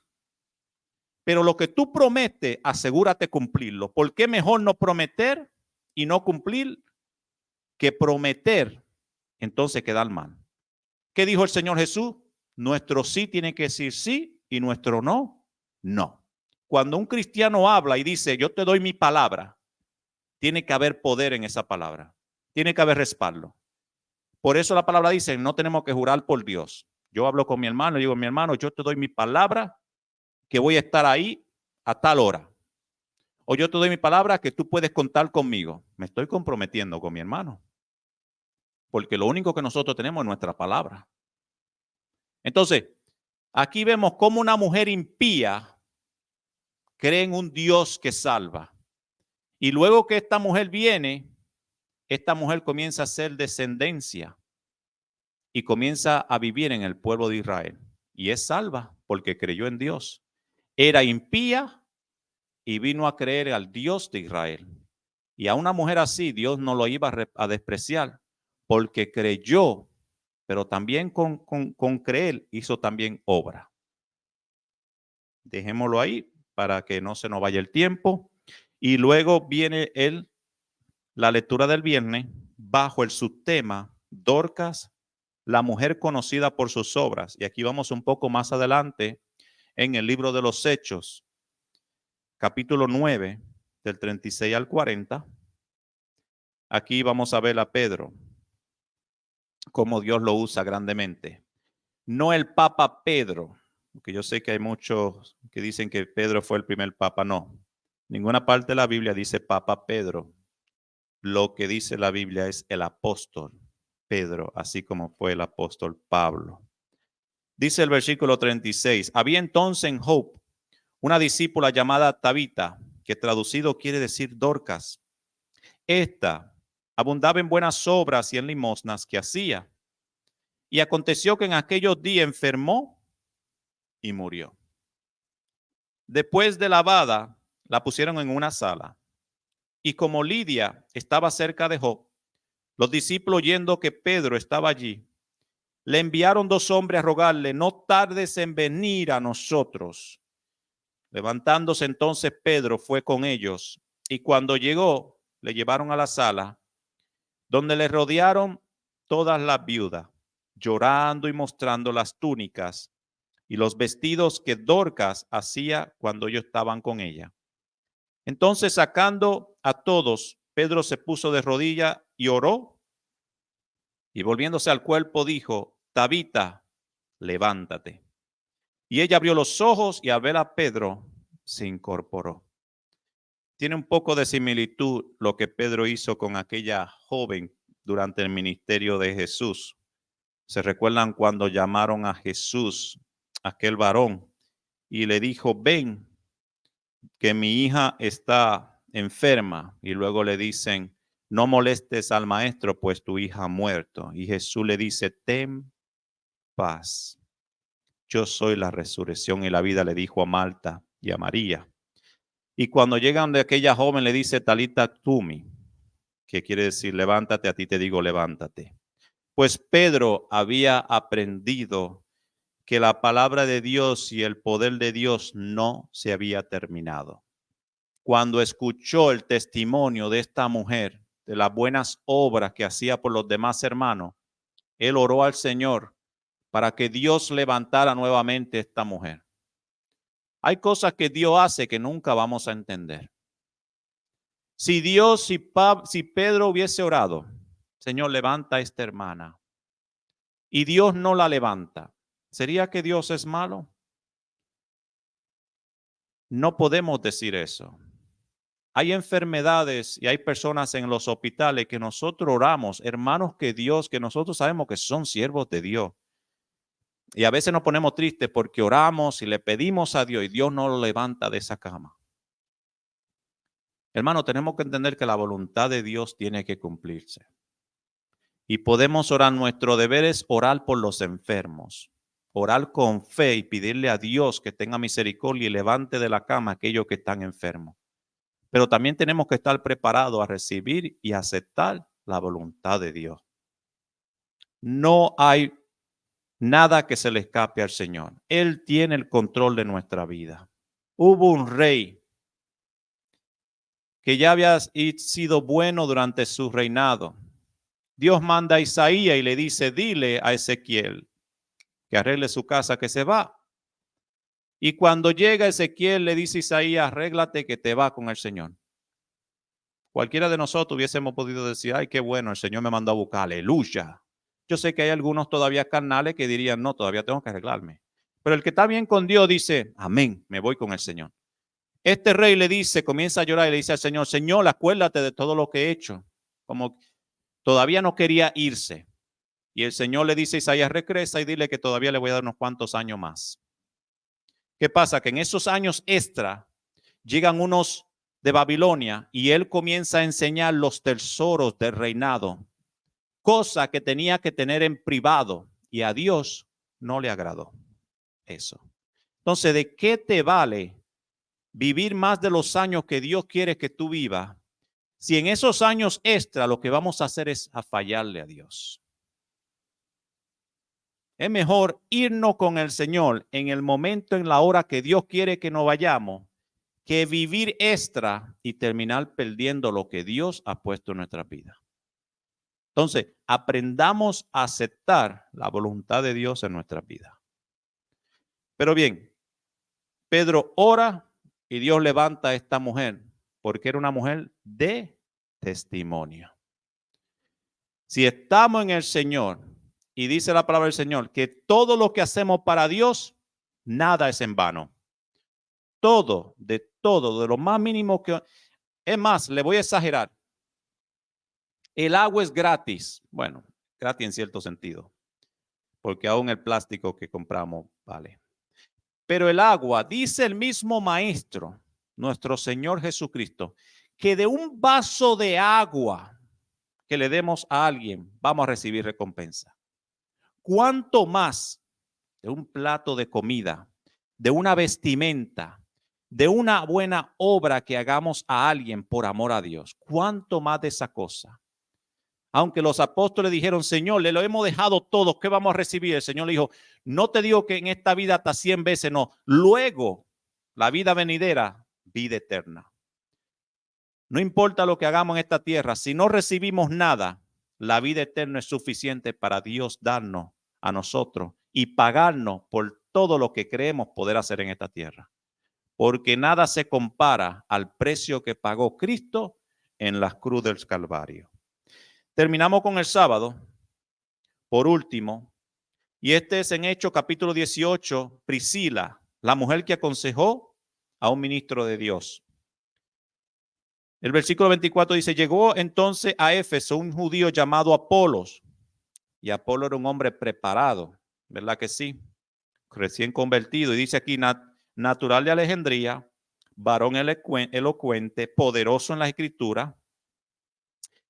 pero lo que tú prometes, asegúrate cumplirlo. ¿Por qué mejor no prometer y no cumplir que prometer, entonces quedar mal? ¿Qué dijo el Señor Jesús? Nuestro sí tiene que decir sí y nuestro no, no. Cuando un cristiano habla y dice, yo te doy mi palabra, tiene que haber poder en esa palabra. Tiene que haber respaldo. Por eso la palabra dice, no tenemos que jurar por Dios. Yo hablo con mi hermano y digo, mi hermano, yo te doy mi palabra que voy a estar ahí a tal hora. O yo te doy mi palabra que tú puedes contar conmigo. Me estoy comprometiendo con mi hermano. Porque lo único que nosotros tenemos es nuestra palabra. Entonces, aquí vemos cómo una mujer impía cree en un Dios que salva. Y luego que esta mujer viene, esta mujer comienza a ser descendencia y comienza a vivir en el pueblo de Israel. Y es salva porque creyó en Dios. Era impía y vino a creer al Dios de Israel. Y a una mujer así Dios no lo iba a despreciar porque creyó, pero también con creer hizo también obra. Dejémoslo ahí para que no se nos vaya el tiempo. Y luego viene la lectura del viernes bajo el subtema Dorcas, la mujer conocida por sus obras. Y aquí vamos un poco más adelante en el libro de los Hechos, capítulo 9, del 36 al 40. Aquí vamos a ver a Pedro, cómo Dios lo usa grandemente. No el Papa Pedro, porque yo sé que hay muchos que dicen que Pedro fue el primer papa, no. Ninguna parte de la Biblia dice Papa Pedro. Lo que dice la Biblia es el apóstol Pedro, así como fue el apóstol Pablo. Dice el versículo 36, había entonces en Jope una discípula llamada Tabita, que traducido quiere decir Dorcas. Esta abundaba en buenas obras y en limosnas que hacía. Y aconteció que en aquellos días enfermó y murió. Después de lavada, la pusieron en una sala. Y como Lidia estaba cerca de Job, los discípulos, oyendo que Pedro estaba allí, le enviaron 2 hombres a rogarle, no tardes en venir a nosotros. Levantándose entonces Pedro fue con ellos, y cuando llegó, le llevaron a la sala, donde le rodearon todas las viudas, llorando y mostrando las túnicas y los vestidos que Dorcas hacía cuando ellos estaban con ella. Entonces, sacando a todos, Pedro se puso de rodilla y oró, y volviéndose al cuerpo dijo, Tabita, levántate. Y ella abrió los ojos y al ver a Pedro se incorporó. Tiene un poco de similitud lo que Pedro hizo con aquella joven durante el ministerio de Jesús. ¿Se recuerdan cuando llamaron a Jesús, aquel varón, y le dijo, ven, que mi hija está enferma? Y luego le dicen, no molestes al maestro, pues tu hija ha muerto. Y Jesús le dice, ten paz. Yo soy la resurrección y la vida, le dijo a Marta y a María. Y cuando llegan de aquella joven, le dice, Talita Tumi, que quiere decir, levántate, a ti te digo, levántate. Pues Pedro había aprendido que la palabra de Dios y el poder de Dios no se había terminado. Cuando escuchó el testimonio de esta mujer, de las buenas obras que hacía por los demás hermanos, él oró al Señor para que Dios levantara nuevamente a esta mujer. Hay cosas que Dios hace que nunca vamos a entender. Si Pedro hubiese orado, Señor, levanta a esta hermana, y Dios no la levanta, ¿sería que Dios es malo? No podemos decir eso. Hay enfermedades y hay personas en los hospitales que nosotros oramos, hermanos que nosotros sabemos que son siervos de Dios. Y a veces nos ponemos tristes porque oramos y le pedimos a Dios y Dios no lo levanta de esa cama. Hermano, tenemos que entender que la voluntad de Dios tiene que cumplirse. Y podemos orar, nuestro deber es orar por los enfermos, orar con fe y pedirle a Dios que tenga misericordia y levante de la cama a aquellos que están enfermos. Pero también tenemos que estar preparados a recibir y aceptar la voluntad de Dios. No hay nada que se le escape al Señor. Él tiene el control de nuestra vida. Hubo un rey que ya había sido bueno durante su reinado. Dios manda a Isaías y le dice, dile a Ezequiel que arregle su casa, que se va. Y cuando llega Ezequiel, le dice a Isaías, arréglate que te va con el Señor. Cualquiera de nosotros hubiésemos podido decir, ay, qué bueno, el Señor me mandó a buscar, aleluya. Yo sé que hay algunos todavía carnales que dirían, no, todavía tengo que arreglarme. Pero el que está bien con Dios dice, amén, me voy con el Señor. Este rey le dice, comienza a llorar y le dice al Señor, Señor, acuérdate de todo lo que he hecho. Como todavía no quería irse. Y el Señor le dice a Isaías, regresa y dile que todavía le voy a dar unos cuantos años más. ¿Qué pasa? Que en esos años extra llegan unos de Babilonia y él comienza a enseñar los tesoros del reinado, cosa que tenía que tener en privado, y a Dios no le agradó eso. Entonces, ¿de qué te vale vivir más de los años que Dios quiere que tú vivas si en esos años extra lo que vamos a hacer es a fallarle a Dios? Es mejor irnos con el Señor en el momento, en la hora que Dios quiere que nos vayamos, que vivir extra y terminar perdiendo lo que Dios ha puesto en nuestra vida. Entonces, aprendamos a aceptar la voluntad de Dios en nuestra vida. Pero bien, Pedro ora y Dios levanta a esta mujer porque era una mujer de testimonio. Si estamos en el Señor y dice la palabra del Señor que todo lo que hacemos para Dios, nada es en vano. Todo, de lo más mínimo que... Es más, le voy a exagerar. El agua es gratis. Bueno, gratis en cierto sentido, porque aún el plástico que compramos vale. Pero el agua, dice el mismo maestro, nuestro Señor Jesucristo, que de un vaso de agua que le demos a alguien, vamos a recibir recompensa. ¿Cuánto más de un plato de comida, de una vestimenta, de una buena obra que hagamos a alguien por amor a Dios? ¿Cuánto más de esa cosa? Aunque los apóstoles dijeron, Señor, le lo hemos dejado todo, ¿qué vamos a recibir? El Señor le dijo, no te digo que en esta vida hasta 100 veces, no. Luego, la vida venidera, vida eterna. No importa lo que hagamos en esta tierra, si no recibimos nada, la vida eterna es suficiente para Dios darnos a nosotros y pagarnos por todo lo que creemos poder hacer en esta tierra. Porque nada se compara al precio que pagó Cristo en la cruz del Calvario. Terminamos con el sábado. Por último, Y este es en Hechos capítulo 18, Priscila, la mujer que aconsejó a un ministro de Dios. El versículo 24 dice, llegó entonces a Éfeso un judío llamado Apolos. Y Apolo era un hombre preparado, ¿verdad que sí? Recién convertido. Y dice aquí, natural de Alejandría, varón elocuente, poderoso en la escritura.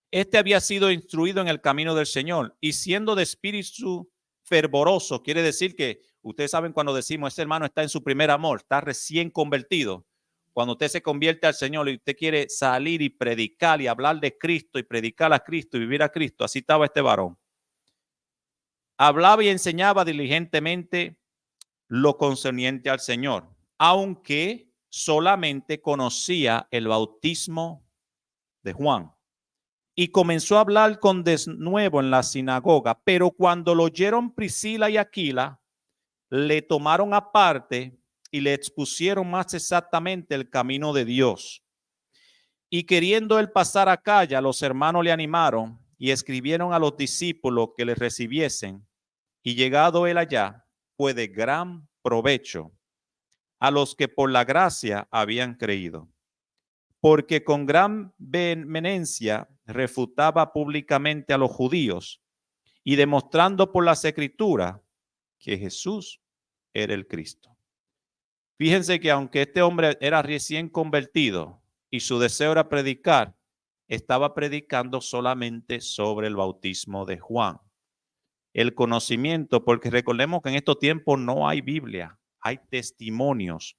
Este había sido instruido en el camino del Señor y siendo de espíritu fervoroso, quiere decir que ustedes saben cuando decimos, ese hermano está en su primer amor, está recién convertido. Cuando usted se convierte al Señor y usted quiere salir y predicar y hablar de Cristo y predicar a Cristo y vivir a Cristo, así estaba este varón. Hablaba y enseñaba diligentemente lo concerniente al Señor, aunque solamente conocía el bautismo de Juan. Y comenzó a hablar con denuedo en la sinagoga, pero cuando lo oyeron Priscila y Aquila, le tomaron aparte y le expusieron más exactamente el camino de Dios. Y queriendo él pasar a Acaya, los hermanos le animaron y escribieron a los discípulos que le recibiesen. Y llegado él allá, fue de gran provecho a los que por la gracia habían creído, porque con gran vehemencia refutaba públicamente a los judíos y demostrando por las escrituras que Jesús era el Cristo. Fíjense que aunque este hombre era recién convertido y su deseo era predicar, estaba predicando solamente sobre el bautismo de Juan. El conocimiento, porque recordemos que en estos tiempos no hay Biblia, hay testimonios.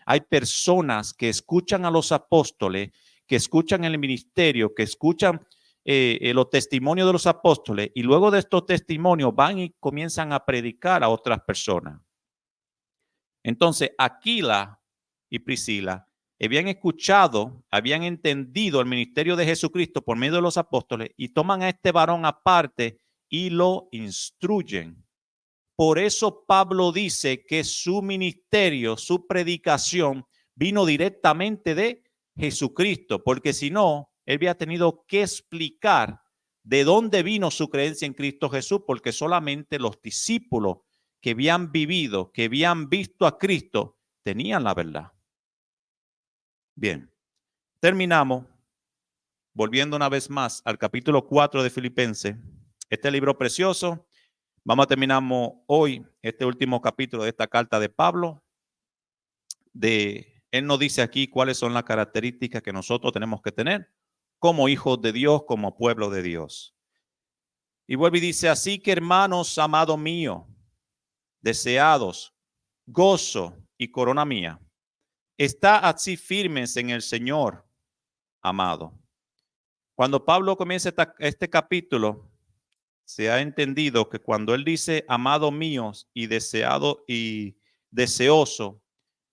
Hay personas que escuchan a los apóstoles, que escuchan el ministerio, que escuchan los testimonios de los apóstoles y luego de estos testimonios van y comienzan a predicar a otras personas. Entonces, Aquila y Priscila habían escuchado, habían entendido el ministerio de Jesucristo por medio de los apóstoles y toman a este varón aparte y lo instruyen. Por eso Pablo dice que su ministerio, su predicación vino directamente de Jesucristo, porque si no, él había tenido que explicar de dónde vino su creencia en Cristo Jesús, porque solamente los discípulos que habían vivido, que habían visto a Cristo, tenían la verdad. Bien, terminamos volviendo una vez más al capítulo 4 de Filipenses, este libro precioso. Vamos a terminar hoy este último capítulo de esta carta de Pablo. Él nos dice aquí cuáles son las características que nosotros tenemos que tener como hijos de Dios, como pueblo de Dios. Y vuelve y dice, así que hermanos, amados míos, deseados, gozo y corona mía, está así firmes en el Señor, amado. Cuando Pablo comienza este capítulo, se ha entendido que cuando él dice amado míos y deseado y deseoso,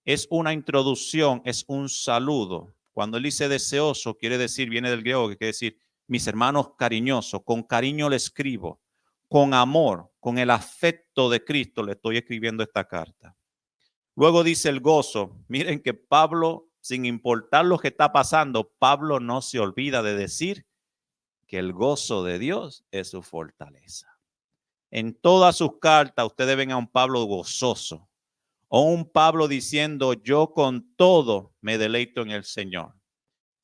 es una introducción, es un saludo. Cuando él dice deseoso, quiere decir, viene del griego, que quiere decir mis hermanos cariñosos, con cariño le escribo, con amor, con el afecto de Cristo le estoy escribiendo esta carta. Luego dice el gozo. Miren que Pablo, sin importar lo que está pasando, Pablo no se olvida de decir que el gozo de Dios es su fortaleza. En todas sus cartas ustedes ven a un Pablo gozoso o un Pablo diciendo yo con todo me deleito en el Señor.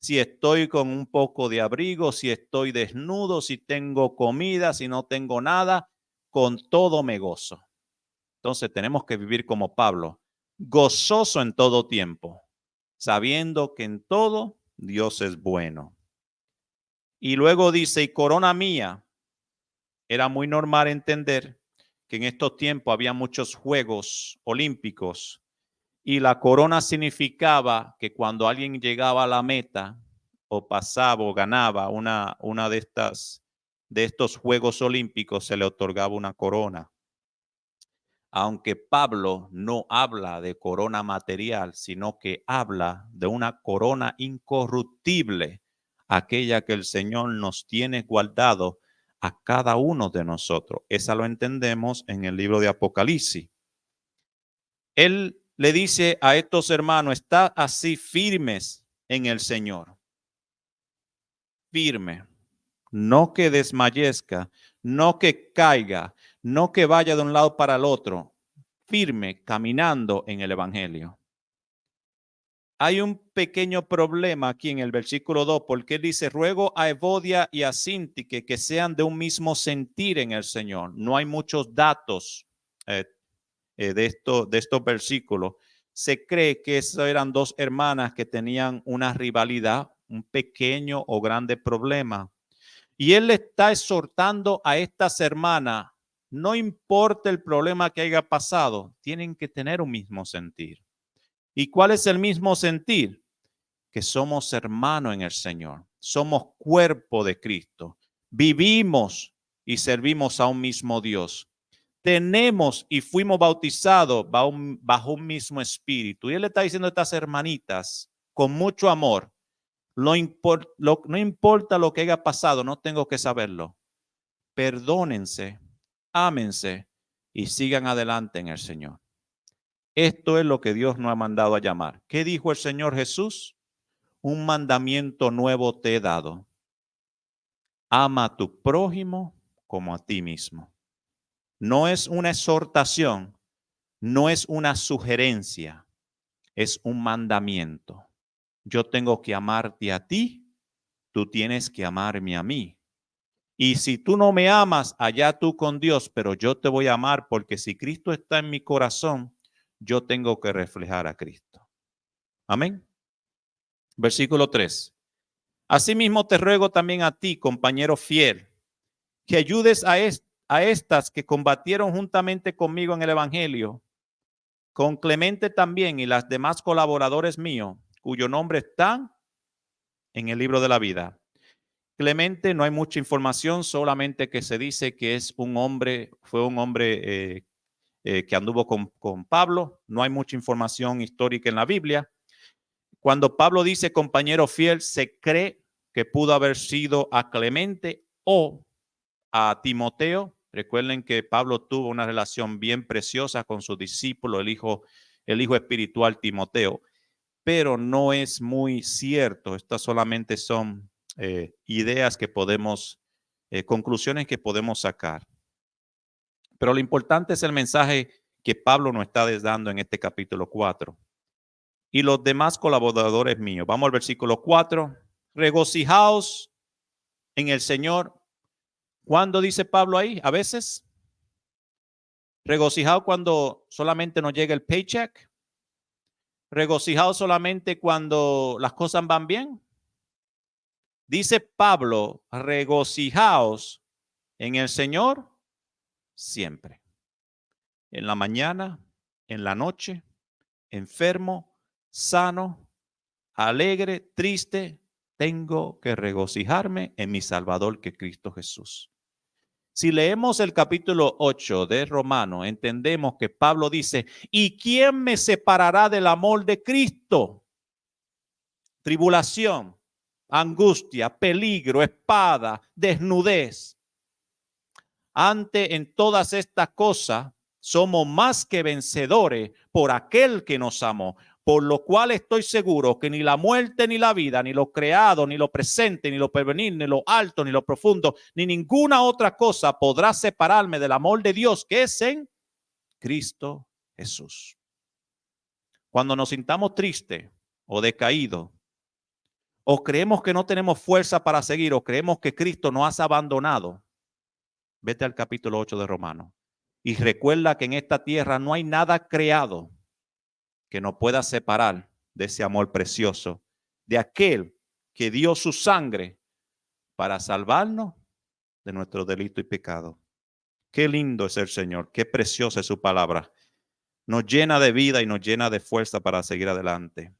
Si estoy con un poco de abrigo, si estoy desnudo, si tengo comida, si no tengo nada, con todo me gozo. Entonces tenemos que vivir como Pablo, gozoso en todo tiempo, sabiendo que en todo Dios es bueno. Y luego dice, y corona mía, era muy normal entender que en estos tiempos había muchos Juegos Olímpicos y la corona significaba que cuando alguien llegaba a la meta o pasaba o ganaba una de estos Juegos Olímpicos, se le otorgaba una corona. Aunque Pablo no habla de corona material, sino que habla de una corona incorruptible, aquella que el Señor nos tiene guardado a cada uno de nosotros. Esa lo entendemos en el libro de Apocalipsis. Él le dice a estos hermanos, está así firmes en el Señor. Firme. no que desmayezca, no que caiga, no que vaya de un lado para el otro, firme, caminando en el Evangelio. Hay un pequeño problema aquí en el versículo 2, porque él dice, ruego a Evodia y a Síntique que sean de un mismo sentir en el Señor. No hay muchos datos de estos versículos. Se cree que esas eran dos hermanas que tenían una rivalidad, un pequeño o grande problema. Y él le está exhortando a estas hermanas, no importa el problema que haya pasado, tienen que tener un mismo sentir. ¿Y cuál es el mismo sentir? Que somos hermanos en el Señor, somos cuerpo de Cristo, vivimos y servimos a un mismo Dios. Tenemos y fuimos bautizados bajo un mismo espíritu. Y él le está diciendo a estas hermanitas con mucho amor, no importa lo que haya pasado, no tengo que saberlo. Perdónense, ámense y sigan adelante en el Señor. Esto es lo que Dios nos ha mandado a llamar. ¿Qué dijo el Señor Jesús? Un mandamiento nuevo te he dado. Ama a tu prójimo como a ti mismo. No es una exhortación, no es una sugerencia, es un mandamiento. Yo tengo que amarte a ti, tú tienes que amarme a mí. Y si tú no me amas, allá tú con Dios, pero yo te voy a amar porque si Cristo está en mi corazón, yo tengo que reflejar a Cristo. Amén. Versículo 3. Asimismo te ruego también a ti, compañero fiel, que ayudes a estas que combatieron juntamente conmigo en el Evangelio, con Clemente también y las demás colaboradores míos, cuyo nombre están en el libro de la vida. Clemente, no hay mucha información, solamente que se dice que es un hombre, fue un hombre que anduvo con Pablo. No hay mucha información histórica en la Biblia. Cuando Pablo dice compañero fiel, se cree que pudo haber sido a Clemente o a Timoteo. Recuerden que Pablo tuvo una relación bien preciosa con su discípulo, el hijo espiritual Timoteo, pero no es muy cierto. Estas solamente son ideas que podemos, conclusiones que podemos sacar. Pero lo importante es el mensaje que Pablo nos está dando en este capítulo 4. Y los demás colaboradores míos. Vamos al versículo 4. Regocijaos en el Señor. ¿Cuándo dice Pablo ahí? A veces. Regocijaos cuando solamente nos llega el paycheck. Regocijaos solamente cuando las cosas van bien. Dice Pablo, regocijaos en el Señor siempre. En la mañana, en la noche, enfermo, sano, alegre, triste, tengo que regocijarme en mi Salvador que es Cristo Jesús. Si leemos el capítulo 8 de Romano, entendemos que Pablo dice, ¿y quién me separará del amor de Cristo? Tribulación, angustia, peligro, espada, desnudez. Ante en todas estas cosas somos más que vencedores por aquel que nos amó, por lo cual estoy seguro que ni la muerte, ni la vida, ni lo creado, ni lo presente, ni lo porvenir, ni lo alto, ni lo profundo, ni ninguna otra cosa podrá separarme del amor de Dios que es en Cristo Jesús. Cuando nos sintamos tristes o decaídos, o creemos que no tenemos fuerza para seguir, o creemos que Cristo nos ha abandonado, vete al capítulo 8 de Romanos y recuerda que en esta tierra no hay nada creado que nos pueda separar de ese amor precioso, de aquel que dio su sangre para salvarnos de nuestro delito y pecado. Qué lindo es el Señor, qué preciosa es su palabra. Nos llena de vida y nos llena de fuerza para seguir adelante.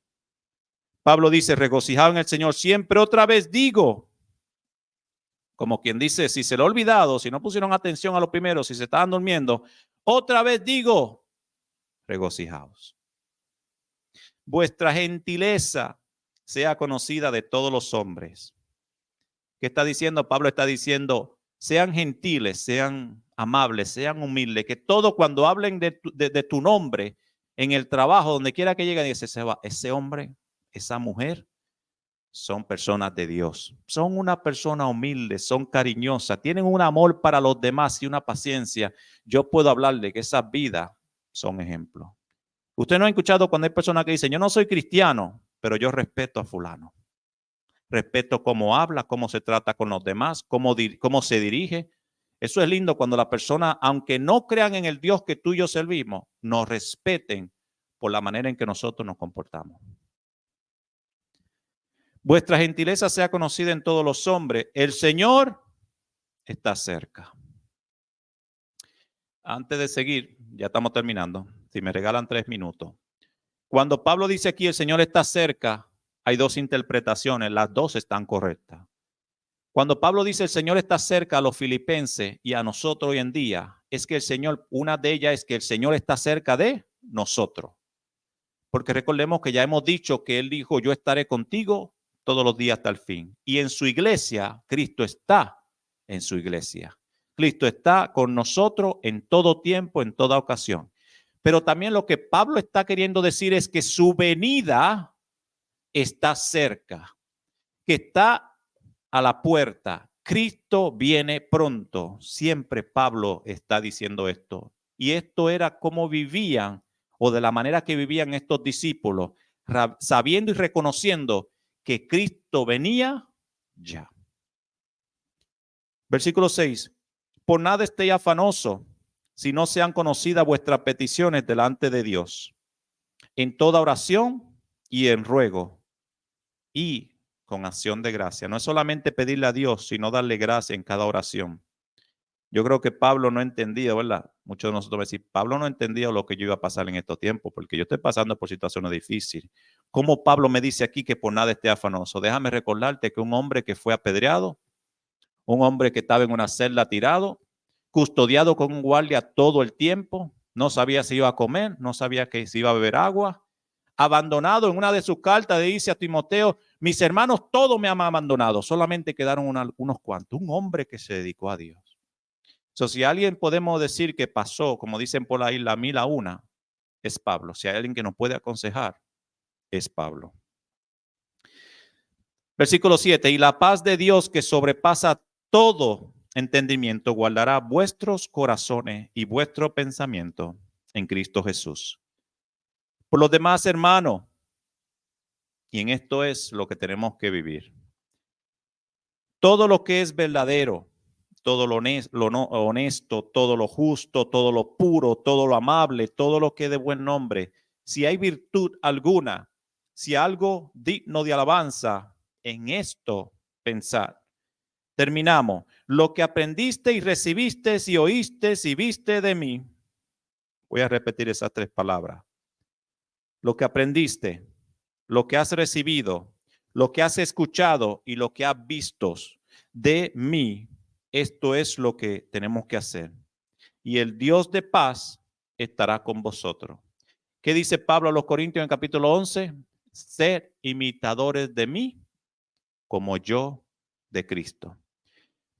Pablo dice, regocijado en el Señor siempre. Otra vez digo, como quien dice, si se lo ha olvidado, si no pusieron atención a lo primero, si se estaban durmiendo, otra vez digo, regocijaos. Vuestra gentileza sea conocida de todos los hombres. ¿Qué está diciendo? Pablo está diciendo, sean gentiles, sean amables, sean humildes, que todo cuando hablen de tu nombre, en el trabajo, donde quiera que lleguen, dice, ese hombre, esa mujer, son personas de Dios. Son una persona humilde, son cariñosas, tienen un amor para los demás y una paciencia. Yo puedo hablarle que esas vidas son ejemplos. Usted no ha escuchado cuando hay personas que dicen, yo no soy cristiano, pero yo respeto a fulano. Respeto cómo habla, cómo se trata con los demás, cómo se dirige. Eso es lindo cuando la persona, aunque no crean en el Dios que tú y yo servimos, nos respeten por la manera en que nosotros nos comportamos. Vuestra gentileza sea conocida en todos los hombres. El Señor está cerca. Antes de seguir, ya estamos terminando. Si me regalan 3 minutos. Cuando Pablo dice aquí el Señor está cerca, hay 2 interpretaciones. Las 2 están correctas. Cuando Pablo dice el Señor está cerca a los filipenses y a nosotros hoy en día, es que el Señor, una de ellas es que el Señor está cerca de nosotros. Porque recordemos que ya hemos dicho que Él dijo, yo estaré contigo todos los días hasta el fin. Y en su iglesia, Cristo está en su iglesia. Cristo está con nosotros en todo tiempo, en toda ocasión. Pero también lo que Pablo está queriendo decir es que su venida está cerca, que está a la puerta. Cristo viene pronto. Siempre Pablo está diciendo esto. Y esto era cómo vivían o de la manera que vivían estos discípulos, sabiendo y reconociendo que Cristo venía ya. Versículo 6. Por nada estéis afanoso, si no sean conocidas vuestras peticiones delante de Dios, en toda oración y en ruego y con acción de gracia. No es solamente pedirle a Dios, sino darle gracia en cada oración. Yo creo que Pablo no entendía, ¿verdad? Muchos de nosotros decimos, Pablo no entendía lo que yo iba a pasar en estos tiempos, porque yo estoy pasando por situaciones difíciles. ¿Cómo Pablo me dice aquí que por nada esté afanoso? Déjame recordarte que un hombre que fue apedreado, un hombre que estaba en una celda tirado, custodiado con un guardia todo el tiempo, no sabía si iba a comer, no sabía que si iba a beber agua, abandonado. En una de sus cartas dice a Timoteo, mis hermanos todos me han abandonado, solamente quedaron unos cuantos. Un hombre que se dedicó a Dios. Si alguien podemos decir que pasó, como dicen por ahí, la 1001, es Pablo. Si hay alguien que nos puede aconsejar, es Pablo. Versículo 7, y la paz de Dios que sobrepasa todo entendimiento guardará vuestros corazones y vuestro pensamiento en Cristo Jesús. Por los demás, hermano, y en esto es lo que tenemos que vivir. Todo lo que es verdadero, todo lo honesto, todo lo justo, todo lo puro, todo lo amable, todo lo que es de buen nombre, si hay virtud alguna, si algo digno de alabanza, en esto pensad. Terminamos. Lo que aprendiste y recibiste y oíste y viste de mí. Voy a repetir esas 3 palabras. Lo que aprendiste, lo que has recibido, lo que has escuchado y lo que has visto de mí, esto es lo que tenemos que hacer. Y el Dios de paz estará con vosotros. ¿Qué dice Pablo a los Corintios en capítulo 11? Sed imitadores de mí como yo de Cristo.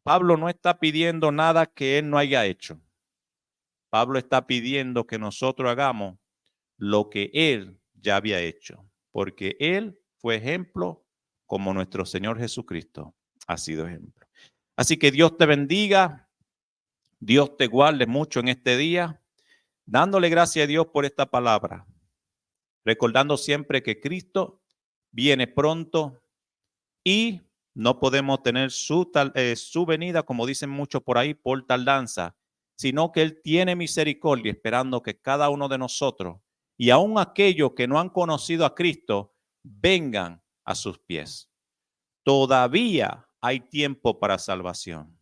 Pablo no está pidiendo nada que él no haya hecho. Pablo está pidiendo que nosotros hagamos lo que él ya había hecho, porque él fue ejemplo como nuestro Señor Jesucristo ha sido ejemplo. Así que Dios te bendiga, Dios te guarde mucho en este día, dándole gracias a Dios por esta palabra, recordando siempre que Cristo viene pronto y no podemos tener su venida, como dicen muchos por ahí, por tardanza, sino que Él tiene misericordia, esperando que cada uno de nosotros y aun aquellos que no han conocido a Cristo vengan a sus pies. Todavía hay tiempo para salvación.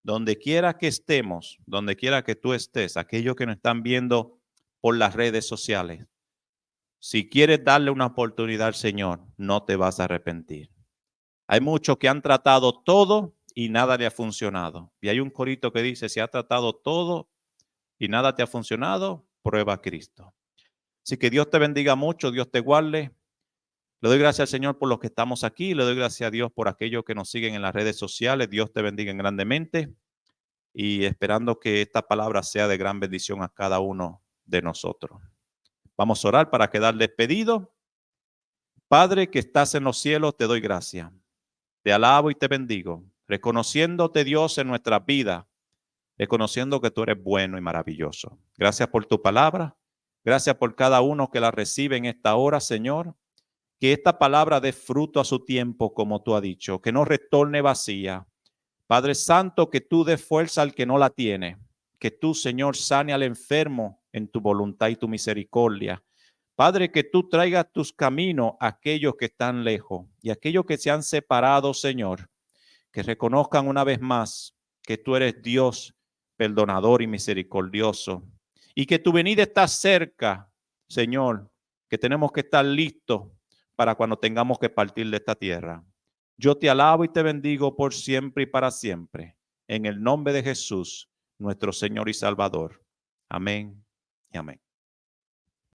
Donde quiera que estemos, donde quiera que tú estés, aquellos que nos están viendo por las redes sociales, si quieres darle una oportunidad al Señor, no te vas a arrepentir. Hay muchos que han tratado todo y nada le ha funcionado. Y hay un corito que dice, si has tratado todo y nada te ha funcionado, prueba a Cristo. Así que Dios te bendiga mucho, Dios te guarde. Le doy gracias al Señor por los que estamos aquí. Le doy gracias a Dios por aquellos que nos siguen en las redes sociales. Dios te bendiga grandemente. Y esperando que esta palabra sea de gran bendición a cada uno de nosotros. Vamos a orar para quedar despedidos. Padre que estás en los cielos, te doy gracias. Te alabo y te bendigo, reconociéndote Dios en nuestras vidas, reconociendo que tú eres bueno y maravilloso. Gracias por tu palabra. Gracias por cada uno que la recibe en esta hora, Señor. Que esta palabra dé fruto a su tiempo, como tú has dicho, que no retorne vacía. Padre Santo, que tú des fuerza al que no la tiene. Que tú, Señor, sane al enfermo en tu voluntad y tu misericordia. Padre, que tú traigas tus caminos a aquellos que están lejos y a aquellos que se han separado, Señor, que reconozcan una vez más que tú eres Dios perdonador y misericordioso y que tu venida está cerca, Señor, que tenemos que estar listos para cuando tengamos que partir de esta tierra. Yo te alabo y te bendigo por siempre y para siempre, en el nombre de Jesús, nuestro Señor y Salvador. Amén y amén.